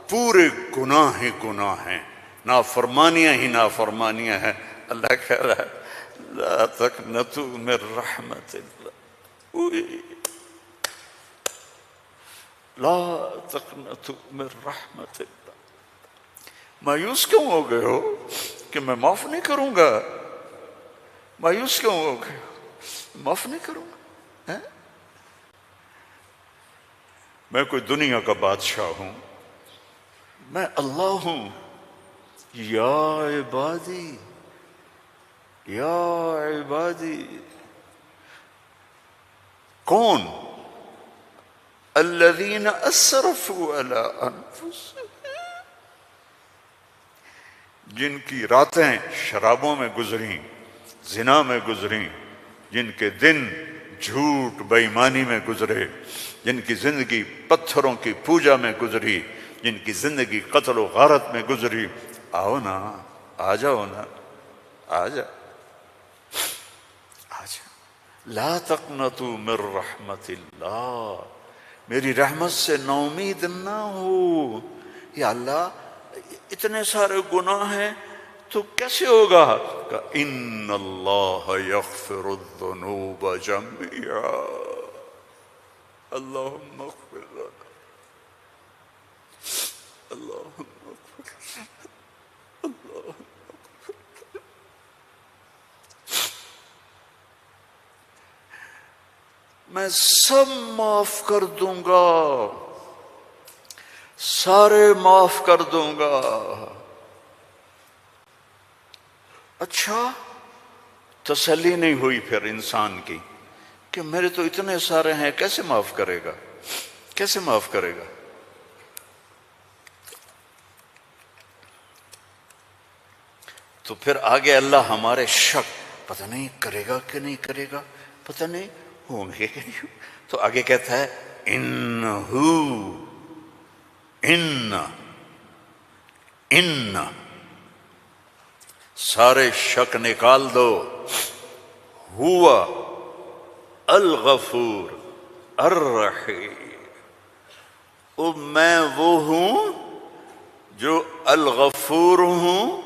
پورے گناہ ہی گناہ ہیں، نافرمانیاں ہی نافرمانیاں ہیں. اللہ کہہ رہا ہے لا تقنطوا من رحمت اللہ، لا تقنطوا من رحمت اللہ. مایوس کیوں ہو گئے ہو کہ میں معاف نہیں کروں گا؟ مایوس کیوں ہو گئے ہو؟ معاف نہیں کروں گا. میں کوئی دنیا کا بادشاہ ہوں؟ میں اللہ ہوں. یا عبادی، یا عبادی. کون؟ الذین اسرفوا علی انفسہم، جن کی راتیں شرابوں میں گزریں، زنا میں گزریں، جن کے دن جھوٹ بے ایمانی میں گزرے، جن کی زندگی پتھروں کی پوجا میں گزری، جن کی زندگی قتل و غارت میں گزری. آؤ نا، آ جاؤ نا، آ جا، آ جا. لا تقنطوا من رحمت اللہ، میری رحمت سے نا امید نہ ہو. یا اللہ اتنے سارے گناہ ہیں تو کیسے ہوگا؟ کہ ان اللہ یغفر الذنوب جميعا، اللہم اغفر لنا، اللہم اغفر لنا، اللہم. میں سب معاف کر دوں گا، سارے معاف کر دوں گا. اچھا، تسلی نہیں ہوئی پھر انسان کی کہ میرے تو اتنے سارے ہیں، کیسے معاف کرے گا، کیسے معاف کرے گا؟ تو پھر آگے اللہ ہمارے شک پتہ نہیں کرے گا کہ نہیں کرے گا، پتہ نہیں ہوں گے کہ نہیں۔ تو آگے کہتا ہے ان سارے شک نکال دو، ہوا الغفور الرحیم، میں وہ ہوں جو الغفور ہوں،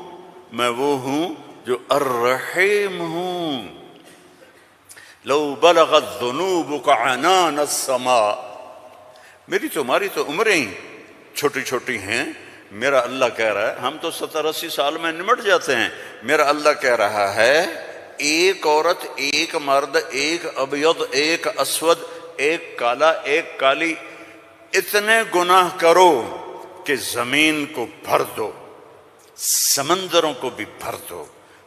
میں وہ ہوں جو الرحیم ہوں۔ لو بلغت ذنوبک عنان السماء، میری تمہاری تو عمریں ہی چھوٹی چھوٹی ہیں، میرا اللہ کہہ رہا ہے، ہم تو 70-80 سال میں نمٹ جاتے ہیں، میرا اللہ کہہ رہا ہے ایک عورت، ایک مرد، ایک ابیض، ایک اسود، ایک کالا، ایک کالی، اتنے گناہ کرو کہ زمین کو بھر دو، سمندروں کو بھی بھر دو،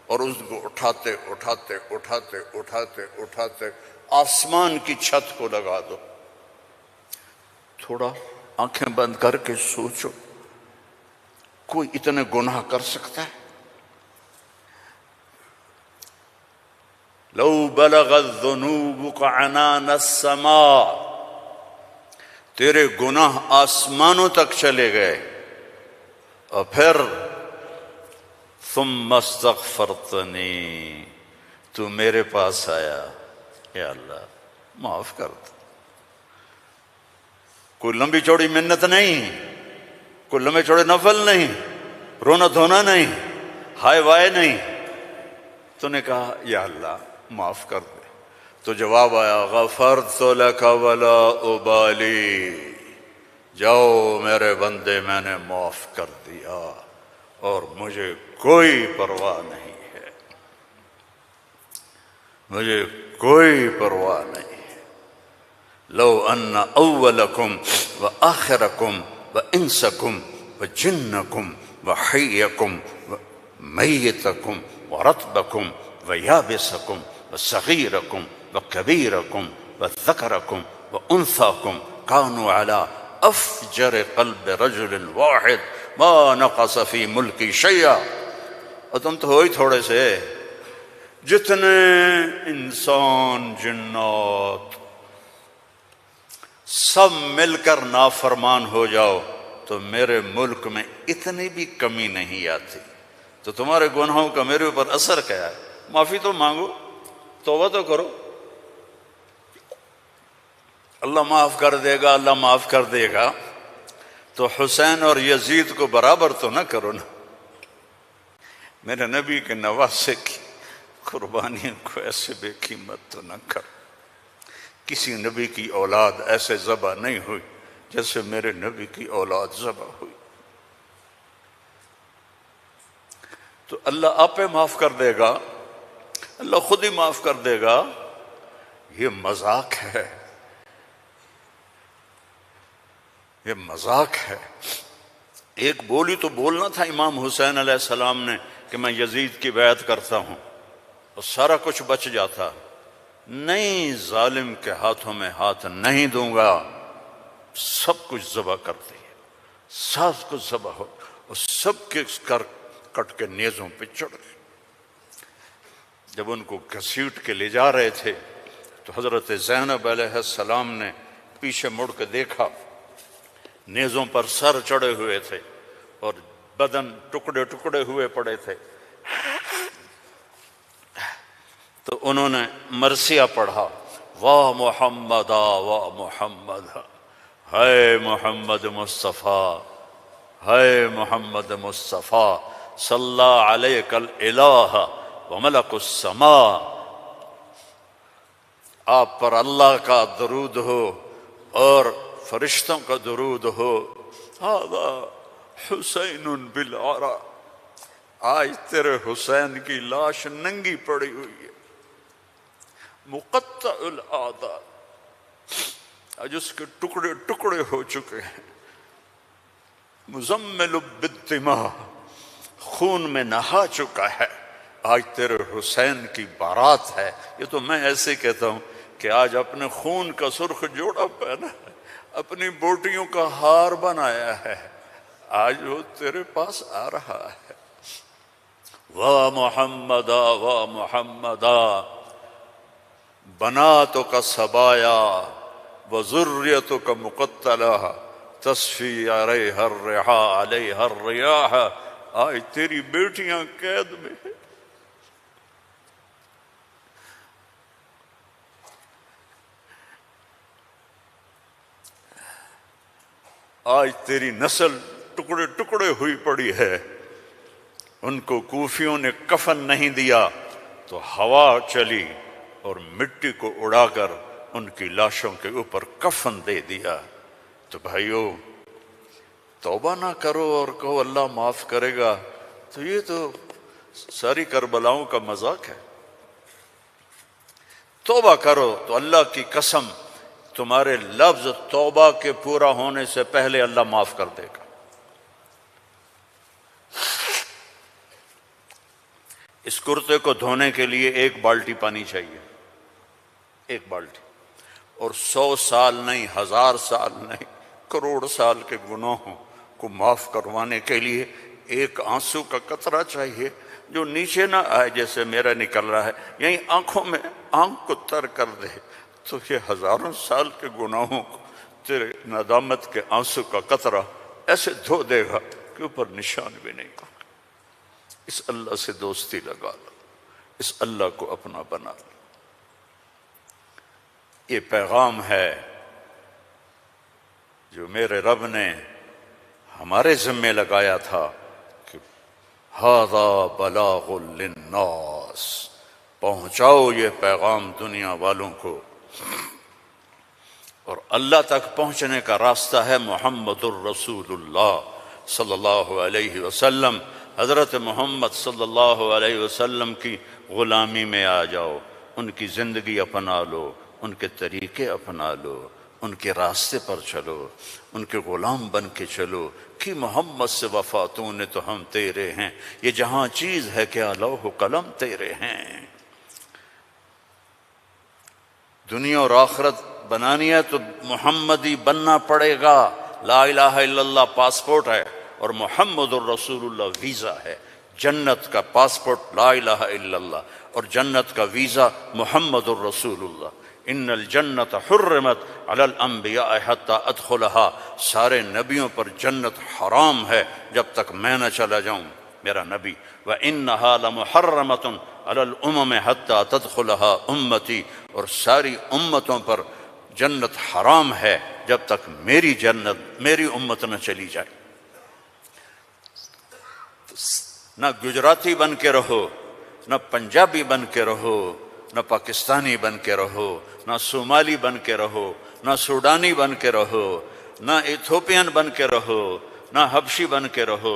اور اس کو اٹھاتے اٹھاتے اٹھاتے اٹھاتے اٹھاتے آسمان کی چھت کو لگا دو۔ تھوڑا آنکھیں بند کر کے سوچو، کوئی اتنے گناہ کر سکتا ہے؟ لو بلغت ذنوبک عنان السماء، تیرے گناہ آسمانوں تک چلے گئے، اور پھر ثم استغفرتنی، تو میرے پاس آیا، یا اللہ معاف کر دو۔ کوئی لمبی چوڑی منت نہیں، کوئی لمبے چوڑے نفل نہیں، رونا دھونا نہیں، ہائے وائے نہیں، تو نے کہا یا اللہ معاف کر دے، تو جواب آیا غفرت لک ولا ابالی، جاؤ میرے بندے میں نے معاف کر دیا اور مجھے کوئی پرواہ نہیں ہے، مجھے کوئی پرواہ نہیں ہے۔ لو ان اولکم وآخرکم وانسکم وجنکم وحیکم ومیتکم ورطبکم ویابسکم وصغیرکم وکبیرکم وذکرکم وانثاکم کانوا علی افجر قلب رجل واحد ما نقص فی ملکی شیئا، اور تم تو ہو ہی تھوڑے سے، جتنے انسان جنات سب مل کر نافرمان ہو جاؤ تو میرے ملک میں اتنی بھی کمی نہیں آتی، تو تمہارے گناہوں کا میرے اوپر اثر کیا ہے؟ معافی تو مانگو، توبہ تو کرو، اللہ معاف کر دے گا، اللہ معاف کر دے گا۔ تو حسین اور یزید کو برابر تو نہ کرو نا، میرے نبی کے نواسے کی قربانیوں کو ایسے بے قیمت تو نہ کرو۔ کسی نبی کی اولاد ایسے ذبح نہیں ہوئی جیسے میرے نبی کی اولاد ذبح ہوئی، تو اللہ آپ پہ معاف کر دے گا، اللہ خود ہی معاف کر دے گا۔ یہ مذاق ہے، یہ مذاق ہے۔ ایک بولی تو بولنا تھا امام حسین علیہ السلام نے کہ میں یزید کی بیعت کرتا ہوں اور سارا کچھ بچ جاتا، نہیں، ظالم کے ہاتھوں میں ہاتھ نہیں دوں گا، سب کچھ ذبح کر دیا، سب کچھ ذبح ہو، اور سب کے کٹ کے نیزوں پہ چڑھ گئے۔ جب ان کو گھسیٹ کے لے جا رہے تھے تو حضرت زینب علیہ السلام نے پیچھے مڑ کے دیکھا، نیزوں پر سر چڑھے ہوئے تھے اور بدن ٹکڑے ٹکڑے ہوئے پڑے تھے، تو انہوں نے مرثیہ پڑھا، واہ محمدا واہ محمد، ہے محمد مصطفیٰ، ہے محمد مصطفیٰ، صلی علیک الالہ وملک السماء، آپ پر اللہ کا درود ہو اور فرشتوں کا درود ہو، ھذا حسین بالعرا، آج تیرے حسین کی لاش ننگی پڑی ہوئی ہے، مقطع الاعضاء، آج اس کے ٹکڑے ٹکڑے ہو چکے ہیں، مزمل بالدماء، خون میں نہا چکا ہے، آج تیرے حسین کی بارات ہے۔ یہ تو میں ایسے کہتا ہوں کہ آج اپنے خون کا سرخ جوڑا پہنا ہے، اپنی بوٹیوں کا ہار بنایا ہے، آج وہ تیرے پاس آ رہا ہے۔ وا محمدا وا محمدا بناتک سبایا وذریتک مقتلہ تصفی علیہ الرحا علیہ الریاح. آج تیری بیٹیاں قید میں ہیں، آج تیری نسل ٹکڑے ٹکڑے ہوئی پڑی ہے. ان کو کوفیوں نے کفن نہیں دیا تو ہوا چلی اور مٹی کو اڑا کر ان کی لاشوں کے اوپر کفن دے دیا. تو بھائیو، توبہ نہ کرو اور کہو اللہ معاف کرے گا، تو یہ تو ساری کربلاؤں کا مذاق ہے. توبہ کرو تو اللہ کی قسم تمہارے لفظ توبہ کے پورا ہونے سے پہلے اللہ معاف کر دے گا. اس کرتے کو دھونے کے لیے 1 بالٹی پانی چاہیے، 1 بالٹی، اور 100 سال نہیں، 1000 سال نہیں، کروڑ سال کے گناہوں کو معاف کروانے کے لیے 1 آنسو کا قطرہ چاہیے جو نیچے نہ آئے جیسے میرا نکل رہا ہے، یہیں آنکھوں میں آنکھ کو تر کر دے. تو یہ ہزاروں سال کے گناہوں کو تیرے ندامت کے آنسو کا قطرہ ایسے دھو دے گا کہ اوپر نشان بھی نہیں ہوگا. اس اللہ سے دوستی لگا لو، اس اللہ کو اپنا بنا لو. یہ پیغام ہے جو میرے رب نے ہمارے ذمے لگایا تھا کہ ھذا بلاغ للناس، پہنچاؤ یہ پیغام دنیا والوں کو. اور اللہ تک پہنچنے کا راستہ ہے محمد الرسول اللہ صلی اللہ علیہ وسلم. حضرت محمد صلی اللہ علیہ وسلم کی غلامی میں آ جاؤ، ان کی زندگی اپنا لو، ان کے طریقے اپنا لو، ان کے راستے پر چلو، ان کے غلام بن کے چلو کہ محمد سے وفاتوں نے تو ہم تیرے ہیں، یہ جہاں چیز ہے کیا لوح و قلم تیرے ہیں. دنیا اور آخرت بنانی ہے تو محمدی بننا پڑے گا. لا الہ الا اللہ پاسپورٹ ہے اور محمد الرسول اللہ ویزا ہے. جنت کا پاسپورٹ لا الہ الا اللہ اور جنت کا ویزا محمد الرسول اللہ. ان الجنت حرمت علی الانبیاء حتی ادخلہا، سارے نبیوں پر جنت حرام ہے جب تک میں نہ چلا جاؤں، میرا نبی. وَإِنَّهَا لَمُحَرَّمَةٌ عَلَى الْأُمَمِ حَتَّى تَدْخُلَهَا أُمَّتِي، اور ساری امتوں پر جنت حرام ہے جب تک میری جنت، میری امت نہ چلی جائے. نہ گجراتی بن کے رہو، نہ پنجابی بن کے رہو، نہ پاکستانی بن کے رہو، نہ صومالی بن کے رہو، نہ سوڈانی بن کے رہو، نہ ایتھوپین بن کے رہو، نہ حبشی بن کے رہو،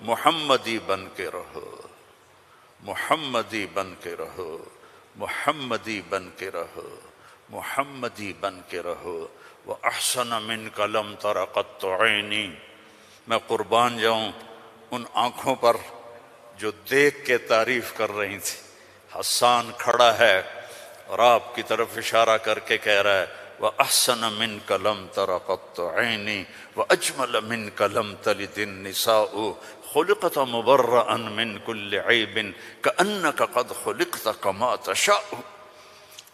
محمدی بن کے رہو، محمدی بن کے رہو، محمدی بن کے رہو، محمدی بن کے رہو. وَأَحْسَنَ مِنْكَ لَمْ تَرَ قَطُّ عَيْنِي، میں قربان جاؤں ان آنکھوں پر جو دیکھ کے تعریف کر رہی تھی. حسان کھڑا ہے اور آپ کی طرف اشارہ کر کے کہہ رہا ہے وَأَحْسَنَ مِنْكَ لَمْ تَرَ قَطُّ عَيْنِي وَأَجْمَلَ مِنْكَ لَمْ تَلِدِ النِّسَاءُ خُلِقْتَ مُبَرَّأً مِنْ كُلِّ عَيْبٍ كَأَنَّكَ قَدْ خُلِقْتَ كَمَا تَشَاءُ.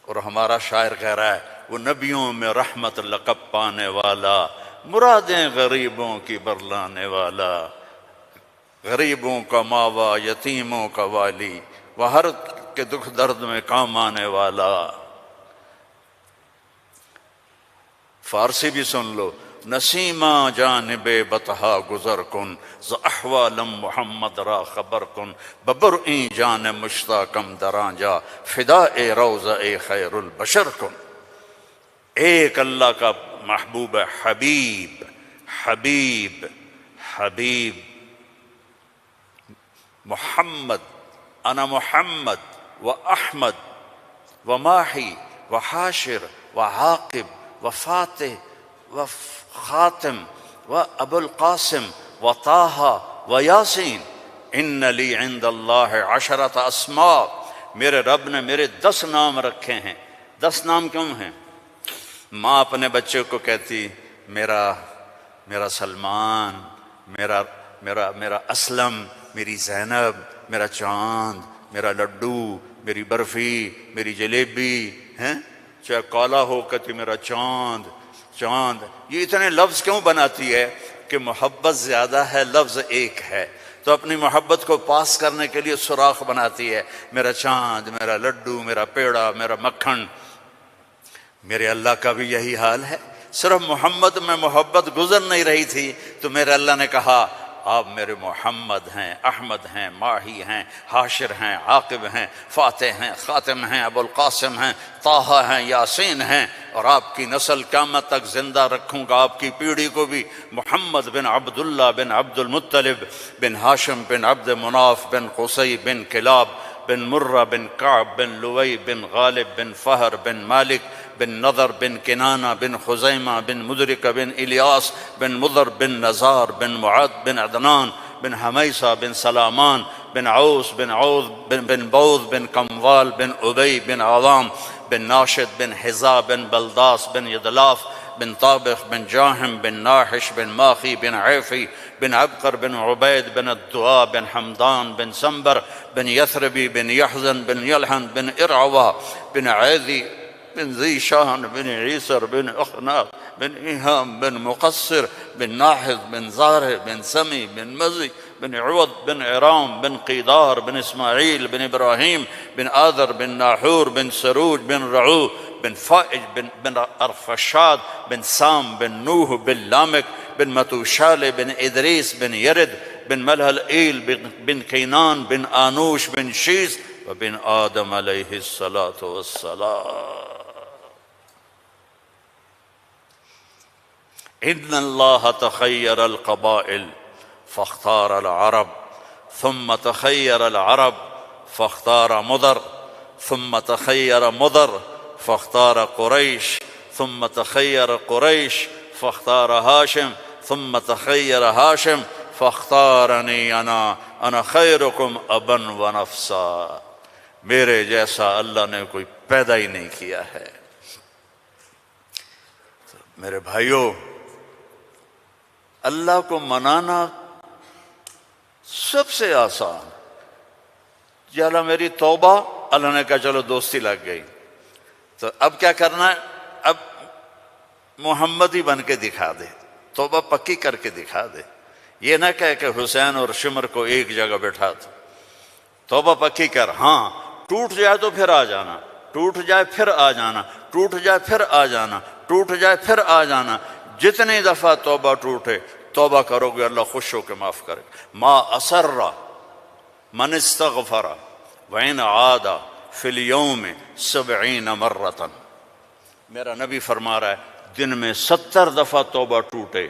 اور ہمارا شاعر کہہ رہا ہے وہ نبیوں میں رحمت لقب پانے والا، مرادیں غریبوں کی برلانے والا، غریبوں کا ماوا، یتیموں کا والی، وہ ہر کے دکھ درد میں کام آنے والا. فارسی بھی سن لو. نسیمہ جانب بطحا گزر کن ز احوالم محمد را خبر کن ببرئیں جان مشتاقم دراں جا فدا اے روضہ اے خیر البشر کن. ایک اللہ کا محبوب ہے، حبیب حبیب حبیب محمد. انا محمد و احمد و ماحی و حاشر و عاقب و فاتح و خاتم و ابو القاسم و طٰہٰ و یاسین. ان لی عند اللہ 10 اسماء، میرے رب نے میرے 10 نام رکھے ہیں. 10 نام کیوں ہیں؟ ماں اپنے بچے کو کہتی میرا سلمان، میرا اسلم، میری زینب، میرا چاند، میرا لڈو، میری برفی، میری جلیبی ہیں، چاہے کالا ہو کہتی میرا چاند چاند۔ یہ اتنے لفظ کیوں بناتی ہے؟ کہ محبت زیادہ ہے، لفظ ایک ہے، تو اپنی محبت کو پاس کرنے کے لیے سوراخ بناتی ہے، میرا چاند، میرا لڈو، میرا پیڑا، میرا مکھن۔ میرے اللہ کا بھی یہی حال ہے، صرف محمد میں محبت گزر نہیں رہی تھی تو میرے اللہ نے کہا آپ میرے محمد ہیں، احمد ہیں، ماہی ہیں، حاشر ہیں، عاقب ہیں، فاتح ہیں، خاتم ہیں، ابو القاسم ہیں، طٰہٰ ہیں، یاسین ہیں، اور آپ کی نسل قیامت تک زندہ رکھوں گا، آپ کی پیڑھی کو بھی محمد بن عبداللہ بن عبد المطلب بن ہاشم بن عبد مناف بن قصی بن کلاب بن مرہ بن کعب بن لوئی بن غالب بن فہر بن مالک بن نضر بن کنانہ بن خزیمہ بن مدرکہ بن الیاس بن مضر بن نزار بن معد بن عدنان بن حمیسہ بن سلامان بن عوس بن عوض بن بوذ بن کموال بن عبی بن عوام بن ناشد بن حزا بن بلداس بن یدلاف بن طابخ بن جاہم بن ناحش بن ماخی بن عیفی بن عبقر بن عبید بن الدعاء بن حمدان بن سنبر بن یثربی بن یحزن بن یلحن بن ارعوہ بن عیدی بن ذی شاہن بن عیسر بن اخناق بن ایہام بن مقصر بن ناحذ بن زارع بن سمی بن مزی بن عوض بن عرام بن قیدار بن اسماعیل بن ابراہیم بن آذر بن ناحور بن سروج بن رعو بن فائج بن ارفشاد بن سام بن نوح بن لامک بن متوشال بن ادریس بن یرد بن ملہلئیل بن کینان بن آنوش بن شیس وبن آدم علیہ الصلاة والسلام۔ ان اللہ تخیر القبائل فاختار العرب ثم تخیر العرب فاختار مضر ثم تخیر مضر فاختار قریش ثم تخیر قریش فاختار ہاشم ثم تخیر ہاشم فاختارنی انا خیرکم ابا و نفسا۔ میرے جیسا اللہ نے کوئی پیدا ہی نہیں کیا ہے۔ میرے بھائیوں، اللہ کو منانا سب سے آسان۔ یا اللہ میری توبہ، اللہ نے کہا چلو دوستی لگ گئی، تو اب کیا کرنا ہے؟ اب محمدی بن کے دکھا دے، توبہ پکی کر کے دکھا دے۔ یہ نہ کہے کہ حسین اور شمر کو ایک جگہ بیٹھا دو، توبہ پکی کر۔ ہاں ٹوٹ جائے تو پھر آ جانا، ٹوٹ جائے پھر آ جانا، ٹوٹ جائے پھر آ جانا، ٹوٹ جائے پھر آ جانا۔ جتنی دفعہ توبہ ٹوٹے توبہ کرو گے اللہ خوش ہو کے معاف کرے۔ ما اسر من استغفر وإن عاد فی اليوم 70 مرۃ۔ میرا نبی فرما رہا ہے دن میں 70 دفعہ توبہ ٹوٹے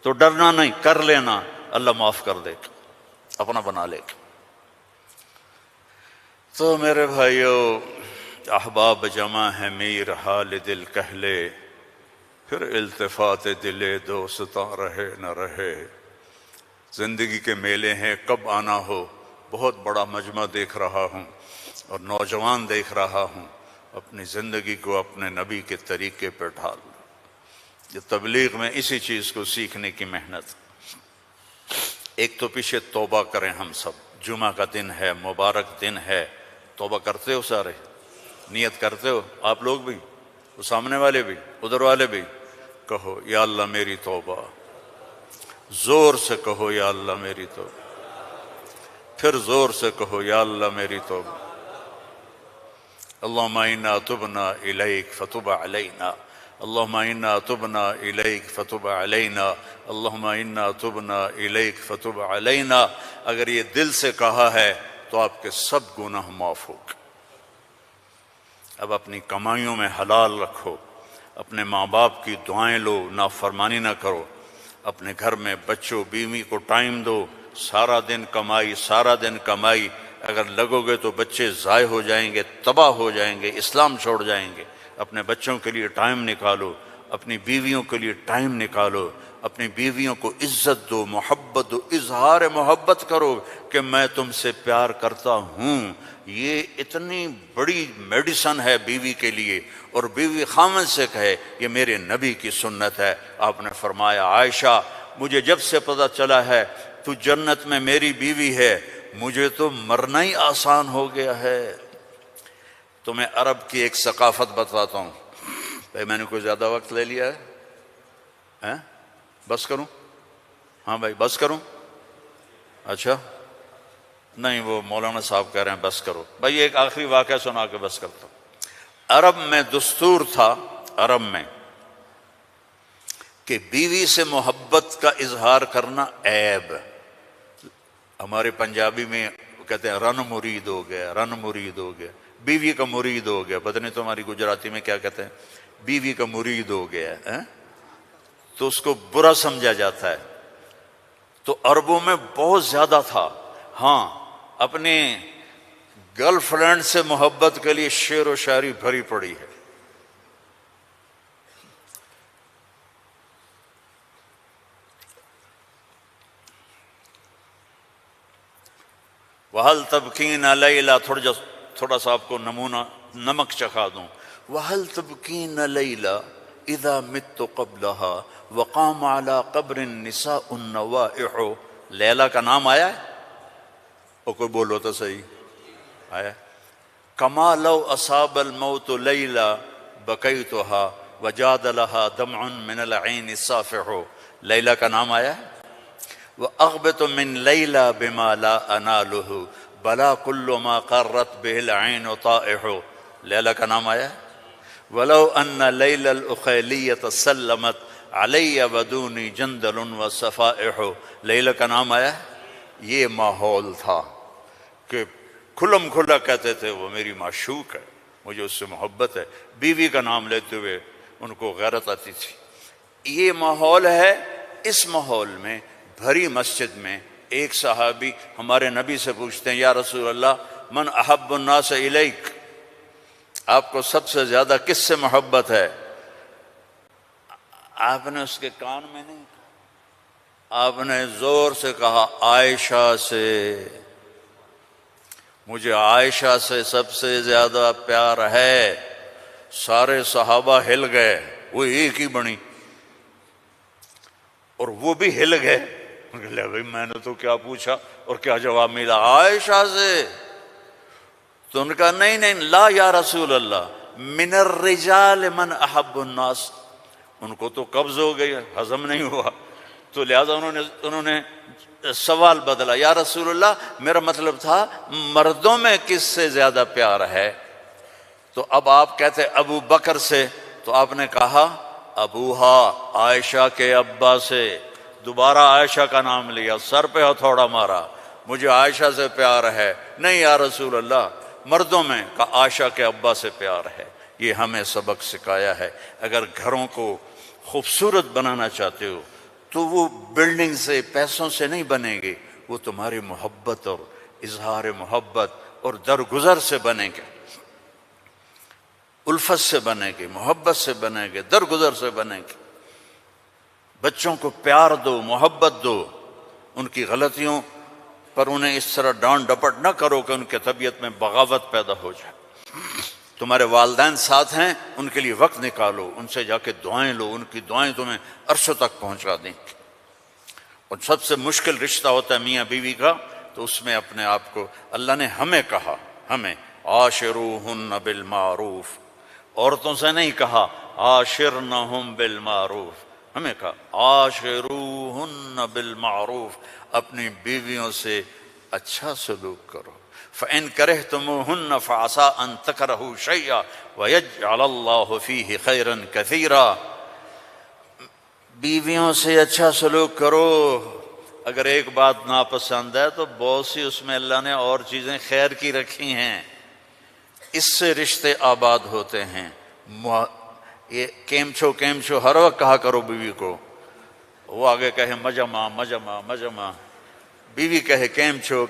تو ڈرنا نہیں، کر لینا، اللہ معاف کر دے گا، اپنا بنا لے گا۔ تو میرے بھائیو، احباب جمع ہے میر حال دل کہلے، پھر التفات دل دوستاں رہے نہ رہے۔ زندگی کے میلے ہیں، کب آنا ہو، بہت بڑا مجمع دیکھ رہا ہوں اور نوجوان دیکھ رہا ہوں، اپنی زندگی کو اپنے نبی کے طریقے پہ ڈھال۔ یہ تبلیغ میں اسی چیز کو سیکھنے کی محنت۔ ایک تو پیچھے توبہ کریں ہم سب، جمعہ کا دن ہے، مبارک دن ہے، توبہ کرتے ہو سارے؟ نیت کرتے ہو آپ لوگ بھی، وہ سامنے والے بھی، ادھر والے بھی؟ کہو یا اللہ میری توبہ، زور سے کہو یا اللہ میری توبہ، پھر زور سے کہو یا اللہ میری توبہ۔ اللہم انا تبنا الیک فتب علینا، اللہم انا تبنا الیک فتب علینا، اللہم انا تبنا الیک فتب علینا۔ اگر یہ دل سے کہا ہے تو آپ کے سب گناہ معاف ہو گئے۔ اب اپنی کمائیوں میں حلال رکھو، اپنے ماں باپ کی دعائیں لو، نافرمانی نہ کرو، اپنے گھر میں بچوں بیوی کو ٹائم دو۔ سارا دن کمائی، سارا دن کمائی، اگر لگو گے تو بچے ضائع ہو جائیں گے، تباہ ہو جائیں گے، اسلام چھوڑ جائیں گے۔ اپنے بچوں کے لیے ٹائم نکالو، اپنی بیویوں کے لیے ٹائم نکالو، اپنی بیویوں کو عزت دو، محبت دو، اظہار محبت کرو کہ میں تم سے پیار کرتا ہوں۔ یہ اتنی بڑی میڈیسن ہے بیوی کے لیے، اور بیوی خامن سے کہے یہ میرے نبی کی سنت ہے۔ آپ نے فرمایا عائشہ مجھے جب سے پتہ چلا ہے تو جنت میں میری بیوی ہے، مجھے تو مرنا ہی آسان ہو گیا ہے۔ تمہیں عرب کی ایک ثقافت بتاتا ہوں۔ بھائی میں نے کوئی زیادہ وقت لے لیا ہے؟ بس کروں؟ ہاں بھائی بس کروں؟ اچھا نہیں، وہ مولانا صاحب کہہ رہے ہیں بس کرو۔ بھائی ایک آخری واقعہ سنا کے بس کرتا ہوں۔ عرب میں دستور تھا، عرب میں، کہ بیوی سے محبت کا اظہار کرنا عیب۔ ہمارے پنجابی میں کہتے ہیں رن مرید ہو گیا، رن مرید ہو گیا، بیوی کا مرید ہو گیا۔ پتہ نہیں تمہاری گجراتی میں کیا کہتے ہیں، بیوی کا مرید ہو گیا ہے، تو اس کو برا سمجھا جاتا ہے۔ تو عربوں میں بہت زیادہ تھا۔ ہاں، اپنے گرل فرینڈ سے محبت کے لیے شعر و شاعری بھری پڑی ہے۔ وَهَلْ تَبْكِينَ لَيْلَا، تھوڑا سا آپ کو نمونہ نمک چکھا دوں۔ وَهَلْ تَبْكِينَ لَيْلَا إِذَا مِتُّ قَبْلَهَا وَقَامَ عَلَىٰ قَبْرٍ نِسَاءُ النَّوَائِحُ۔ لیلا کا نام آیا ہے؟ اور کوئی بولو تو صحیح آیا۔ کما لو اصاب الموت لیلا بکیتها وجاد لها دمع من العین الصافح۔ لیلا کا نام آیا ہے؟ واغبط من لیلا بما لا انالہ بلا کل ما قرت به العین طائح۔ لیلا کا نام آیا ہے؟ ولو ان لیلا الاخیلیۃ سلمت علی ودونی جندل وصفائح۔ لیلا کا نام آیا ہے؟ یہ ماحول تھا کہ کھلم کھلا کہتے تھے وہ میری معشوق ہے، مجھے اس سے محبت ہے۔ بیوی کا نام لیتے ہوئے ان کو غیرت آتی تھی۔ یہ ماحول ہے۔ اس ماحول میں بھری مسجد میں ایک صحابی ہمارے نبی سے پوچھتے ہیں، یا رسول اللہ من احب الناس الیک، آپ کو سب سے زیادہ کس سے محبت ہے؟ آپ نے اس کے کان میں نہیں کہا، آپ نے زور سے کہا عائشہ سے، مجھے عائشہ سے سب سے زیادہ پیار ہے۔ سارے صحابہ ہل گئے، وہ ایک ہی بنی اور وہ بھی ہل گئے۔ لے بھائی میں نے تو کیا پوچھا اور کیا جواب ملا، عائشہ سے۔ تو ان کا نہیں نہیں، لا یا رسول اللہ من الرجال من احب الناس۔ ان کو تو قبض ہو گئی، ہضم نہیں ہوا، تو لہذا انہوں نے سوال بدلا، یا رسول اللہ میرا مطلب تھا مردوں میں کس سے زیادہ پیار ہے؟ تو اب آپ کہتے ابو بکر سے، تو آپ نے کہا ابوہا، عائشہ کے ابا سے۔ دوبارہ عائشہ کا نام لیا، سر پہ ہتھوڑا مارا، مجھے عائشہ سے پیار ہے۔ نہیں یا رسول اللہ مردوں میں، کہا عائشہ کے ابا سے پیار ہے۔ یہ ہمیں سبق سکھایا ہے۔ اگر گھروں کو خوبصورت بنانا چاہتے ہو تو وہ بلڈنگ سے، پیسوں سے نہیں بنے گی، وہ تمہاری محبت اور اظہار محبت اور درگزر سے بنے گے، الفت سے بنے گی، محبت سے بنے گی، درگزر سے بنے گی۔ بچوں کو پیار دو، محبت دو، ان کی غلطیوں پر انہیں اس طرح ڈانٹ ڈپٹ نہ کرو کہ ان کی طبیعت میں بغاوت پیدا ہو جائے۔ تمہارے والدین ساتھ ہیں، ان کے لیے وقت نکالو، ان سے جا کے دعائیں لو، ان کی دعائیں تمہیں عرشوں تک پہنچا دیں۔ اور سب سے مشکل رشتہ ہوتا ہے میاں بیوی کا، تو اس میں اپنے آپ کو، اللہ نے ہمیں کہا، ہمیں عاشروہن بالمعروف، عورتوں سے نہیں کہا عاشرنہم بالمعروف، ہمیں کہا عاشروہن بالمعروف، اپنی بیویوں سے اچھا سلوک کرو۔ فَإِن كَرِهْتُمُوهُنَّ فَعَسَىٰ أَن تَكْرَهُوا شَيْئًا وَيَجْعَلَ اللَّهُ فِيهِ خَيْرًا كَثِيرًا۔ بیویوں سے اچھا سلوک کرو۔ اگر ایک بات ناپسند ہے تو بہت سی اس میں اللہ نے اور چیزیں خیر کی رکھی ہیں، اس سے رشتے آباد ہوتے ہیں۔ یہ کیم چھو ہر وقت کہا کرو بیوی کو، وہ آگے کہے مجمع مجمع مجمع، بیوی کہے کیم چھو،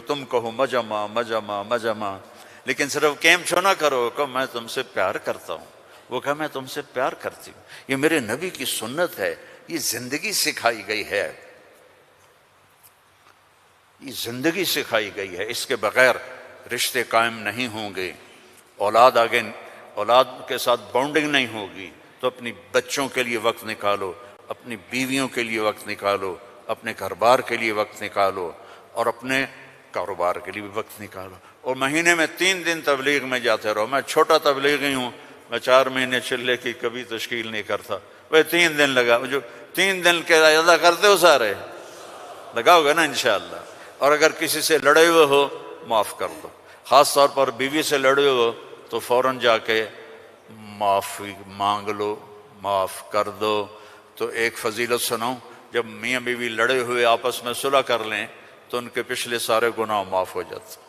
تم کہو مجمع مجمع مجمع، لیکن صرف کیم چھو نہ کرو، کہ میں تم سے پیار کرتا ہوں، وہ کہا میں تم سے پیار کرتی ہوں۔ یہ میرے نبی کی سنت ہے، یہ زندگی سکھائی گئی ہے، یہ زندگی سکھائی گئی ہے، اس کے بغیر رشتے قائم نہیں ہوں گے، اولاد کے ساتھ بانڈنگ نہیں ہوگی۔ تو اپنی بچوں کے لیے وقت نکالو، اپنی بیویوں کے لیے وقت نکالو، اپنے گھر بار کے لیے وقت نکالو، اور اپنے کاروبار کے لیے بھی وقت نکالو، اور مہینے میں 3 دن تبلیغ میں جاتے رہو۔ میں چھوٹا تبلیغی ہوں، میں 4 مہینے چلے کی کبھی تشکیل نہیں کرتا، وہ 3 دن لگا، جو 3 دن کے ادا کرتے ہو سارے لگاؤ گے نا انشاءاللہ۔ اور اگر کسی سے لڑے ہوئے ہو معاف کر دو، خاص طور پر بیوی سے لڑے ہو تو فوراً جا کے معافی مانگ لو، معاف کر دو۔ تو ایک فضیلت سناؤں، جب میاں بیوی لڑے ہوئے آپس میں صلح کر لیں تو ان کے پچھلے سارے گناہ معاف ہو جاتے۔